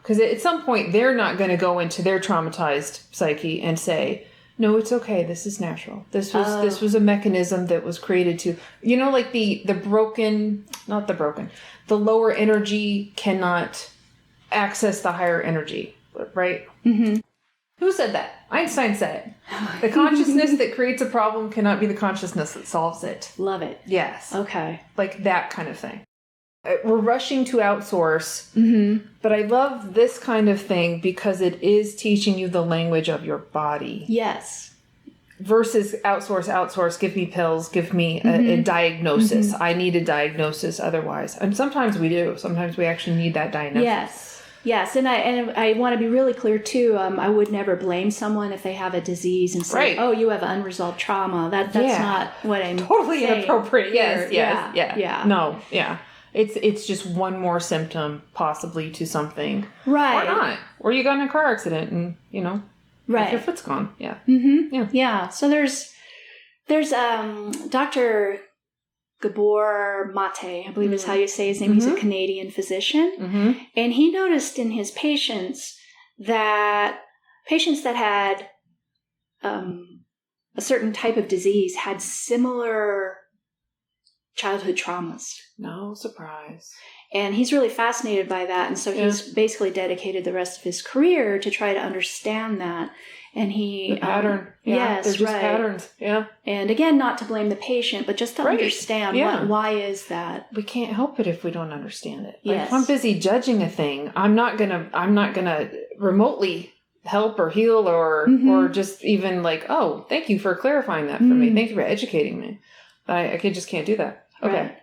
because at some point they're not going to go into their traumatized psyche and say, no, it's okay. This is natural. This was a mechanism that was created to, like the lower energy cannot access the higher energy, right? Mm-hmm. Who said that? Einstein said it. The consciousness that creates a problem cannot be the consciousness that solves it. Love it. Yes. Okay. Like that kind of thing. We're rushing to outsource, but I love this kind of thing because it is teaching you the language of your body. Yes. Versus outsource, give me pills, give me a diagnosis. I need a diagnosis otherwise. And sometimes we do. Sometimes we actually need that diagnosis. Yes, and I want to be really clear too. I would never blame someone if they have a disease and say, "Oh, you have unresolved trauma." That's not what I'm totally saying inappropriate. here. Yes. No, yeah. It's just one more symptom possibly to something, right? Or not, or you got in a car accident and your foot's gone. Yeah. Yeah. So there's Dr. Gabor Mate, I believe is how you say his name. He's a Canadian physician. And he noticed in his patients that had a certain type of disease had similar childhood traumas. No surprise. And he's really fascinated by that. And so he's basically dedicated the rest of his career to try to understand that. And the pattern. Yes, they're just patterns. Yeah. And again, not to blame the patient, but just to understand why is that. We can't help it if we don't understand it. Like, yes. if I'm busy judging a thing, I'm not gonna remotely help or heal or just even like, oh, thank you for clarifying that for me. Thank you for educating me. I just can't do that. Okay. Right.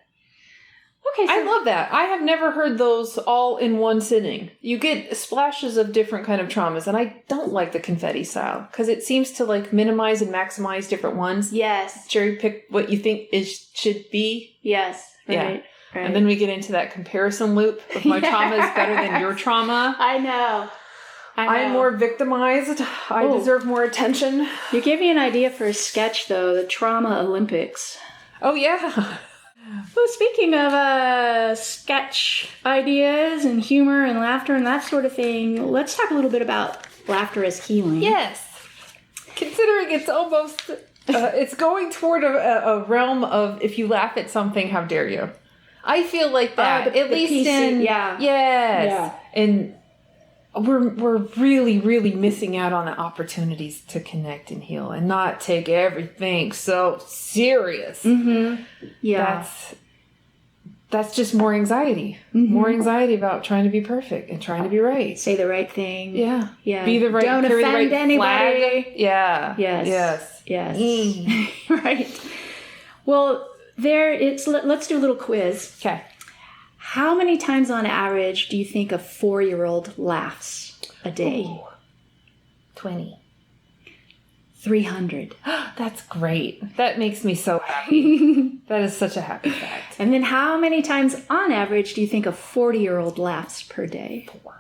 Okay, so I love that. I have never heard those all in one sitting. You get splashes of different kind of traumas, and I don't like the confetti style because it seems to like minimize and maximize different ones. Yes. Cherry pick what you think it should be. Yes. Right. Yeah. Right. And then we get into that comparison loop of my trauma is better than your trauma. I know. I'm more victimized. I deserve more attention. You gave me an idea for a sketch, though, the Trauma Olympics. Oh, yeah. Well, speaking of sketch ideas and humor and laughter and that sort of thing, let's talk a little bit about laughter as healing. Yes. Considering it's almost, it's going toward a realm of if you laugh at something, how dare you? I feel like that. At least PC, in... Yeah. Yes. Yeah. And we're really, really missing out on the opportunities to connect and heal and not take everything so serious. Mm-hmm. Yeah. That's just more anxiety. Mm-hmm. More anxiety about trying to be perfect and trying to be right. Say the right thing. Yeah. Yeah. Be the right, don't carry offend the right anybody. Flag. Yeah. Yes. Yes. Right. Well, let's do a little quiz. Okay. How many times on average do you think a 4-year-old laughs a day? Ooh. 20. 300. That's great. That makes me so happy. That is such a happy fact. And then how many times on average do you think a 40-year-old laughs per day? 4.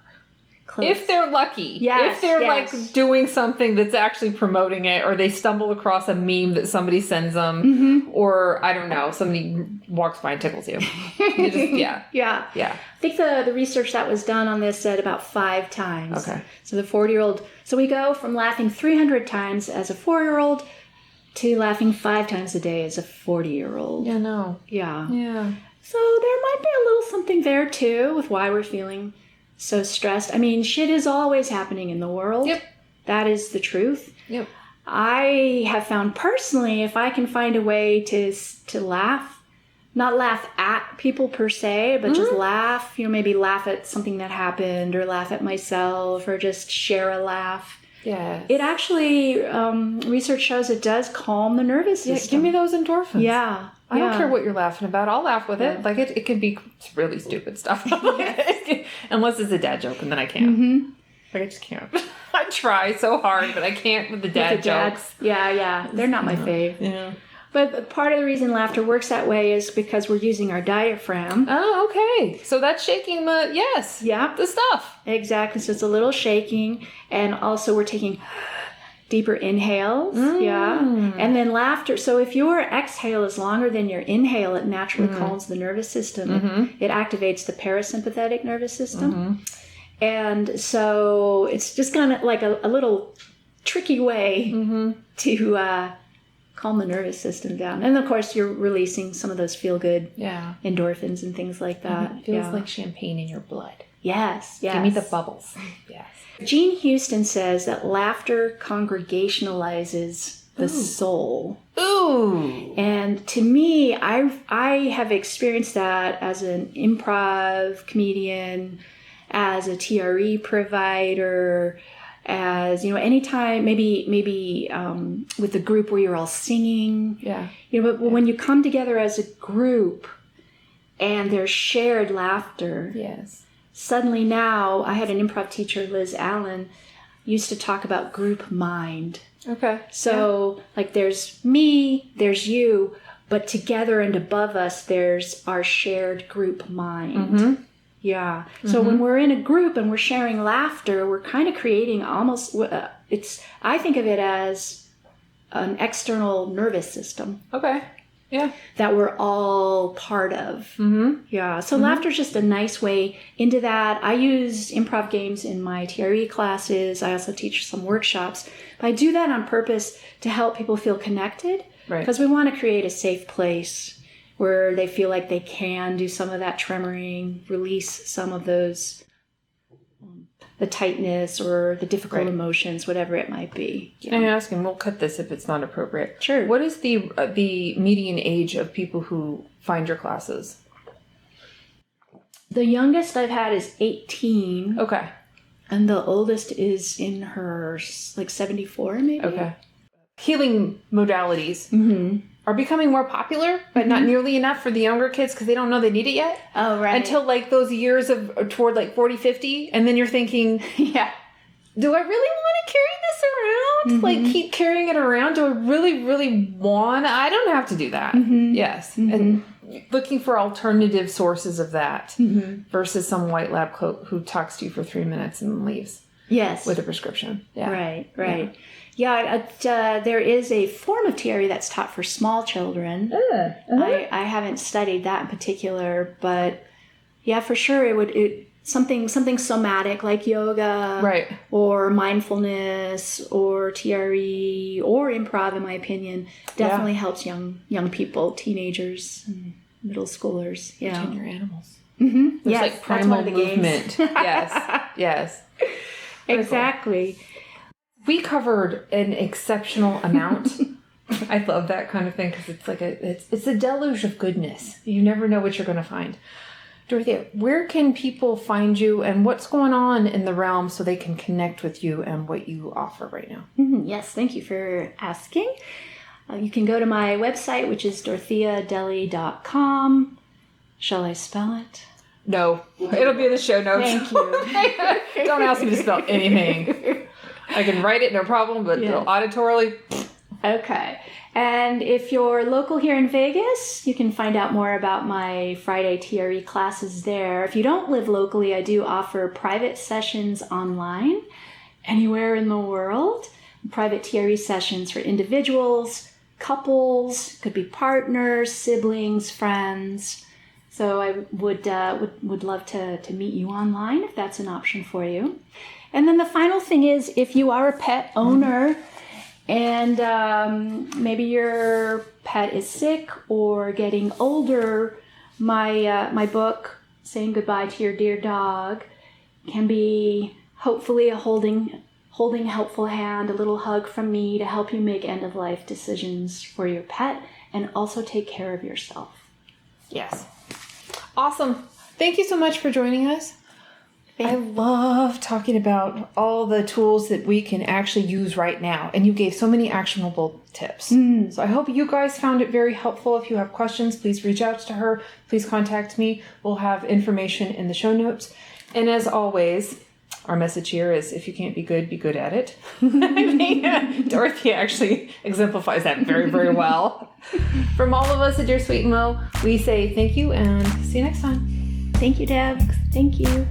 Close. If they're lucky. Yes, if they're like doing something that's actually promoting it, or they stumble across a meme that somebody sends them, or I don't know, somebody walks by and tickles you. You just, yeah. Yeah. I think the research that was done on this said about 5 times. Okay. So the 40-year-old, so we go from laughing 300 times as a 4-year-old to laughing 5 times a day as a 40-year-old. Yeah, no. Yeah. Yeah. So there might be a little something there too with why we're feeling so stressed. I mean, shit is always happening in the world. Yep. That is the truth. Yep. I have found personally, if I can find a way to laugh, not laugh at people per se, but just laugh, maybe laugh at something that happened or laugh at myself or just share a laugh. Yeah. It actually, research shows it does calm the nervous system. Yeah, give me those endorphins. Yeah. I don't care what you're laughing about. I'll laugh with it. Like, it can be really stupid stuff. Unless it's a dad joke, and then I can't. Mm-hmm. Like, I just can't. I try so hard, but I can't with the dad jokes. Yeah. They're not my fave. Yeah. But part of the reason laughter works that way is because we're using our diaphragm. Oh, okay. So that's shaking the stuff. Exactly. So it's a little shaking. And also we're taking deeper inhales. Yeah. And then laughter. So if your exhale is longer than your inhale, it naturally calms the nervous system. It activates the parasympathetic nervous system. And so it's just kind of like a little tricky way to calm the nervous system down. And of course, you're releasing some of those feel-good endorphins and things like that. It feels like champagne in your blood. Yes. Give me the bubbles. Yes. Jean Houston says that laughter congregationalizes the soul. Ooh. And to me, I have experienced that as an improv comedian, as a TRE provider, as, anytime, maybe with a group where you're all singing. Yeah. But when you come together as a group and there's shared laughter. Yes. Suddenly now, I had an improv teacher, Liz Allen, used to talk about group mind. Okay. So, like, there's me, there's you, but together and above us, there's our shared group mind. Yeah. So when we're in a group and we're sharing laughter, we're kind of creating almost, I think of it as an external nervous system. Okay. Yeah. That we're all part of. Yeah. So laughter is just a nice way into that. I use improv games in my TRE classes. I also teach some workshops. But I do that on purpose to help people feel connected. Right. Because we want to create a safe place where they feel like they can do some of that tremoring, release some of those, the tightness or the difficult emotions, whatever it might be. Can I ask, and we'll cut this if it's not appropriate. Sure. What is the median age of people who find your classes? The youngest I've had is 18. Okay. And the oldest is in her, 74 maybe. Okay. Healing modalities are becoming more popular, but not nearly enough for the younger kids because they don't know they need it yet. Oh, right. Until those years of toward 40, 50. And then you're thinking, yeah, do I really want to carry this around? Keep carrying it around? Do I really, really want? I don't have to do that. Yes. And looking for alternative sources of that versus some white lab coat who talks to you for 3 minutes and leaves. Yes. With a prescription. Yeah. Right. Yeah, there is a form of TRE that's taught for small children. I haven't studied that in particular, but yeah, for sure something somatic like yoga, or mindfulness, or TRE, or improv, in my opinion, definitely helps young people, teenagers, and middle schoolers. Yeah, Pretend you're animals. Yes, like primal movement. Yes. Exactly. Cool. We covered an exceptional amount. I love that kind of thing because it's it's a deluge of goodness. You never know what you're going to find. Dorothea, where can people find you and what's going on in the realm so they can connect with you and what you offer right now? Yes, thank you for asking. You can go to my website, which is dorotheadeley.com. Shall I spell it? No, it'll be in the show notes. Thank you. Don't ask me to spell anything. I can write it, no problem, but auditorily. Okay. And if you're local here in Vegas, you can find out more about my Friday TRE classes there. If you don't live locally, I do offer private sessions online anywhere in the world. Private TRE sessions for individuals, couples, could be partners, siblings, friends. So I would love to meet you online if that's an option for you. And then the final thing is, if you are a pet owner and maybe your pet is sick or getting older, my book, Saying Goodbye to Your Dear Dog, can be hopefully a holding helpful hand, a little hug from me to help you make end-of-life decisions for your pet and also take care of yourself. Yes. Awesome. Thank you so much for joining us. I love talking about all the tools that we can actually use right now. And you gave so many actionable tips. So I hope you guys found it very helpful. If you have questions, please reach out to her. Please contact me. We'll have information in the show notes. And as always, our message here is if you can't be good at it. I think Dorothea actually exemplifies that very, very well. From all of us at Dear Sweet Mo, we say thank you and see you next time. Thank you, Deb. Thank you.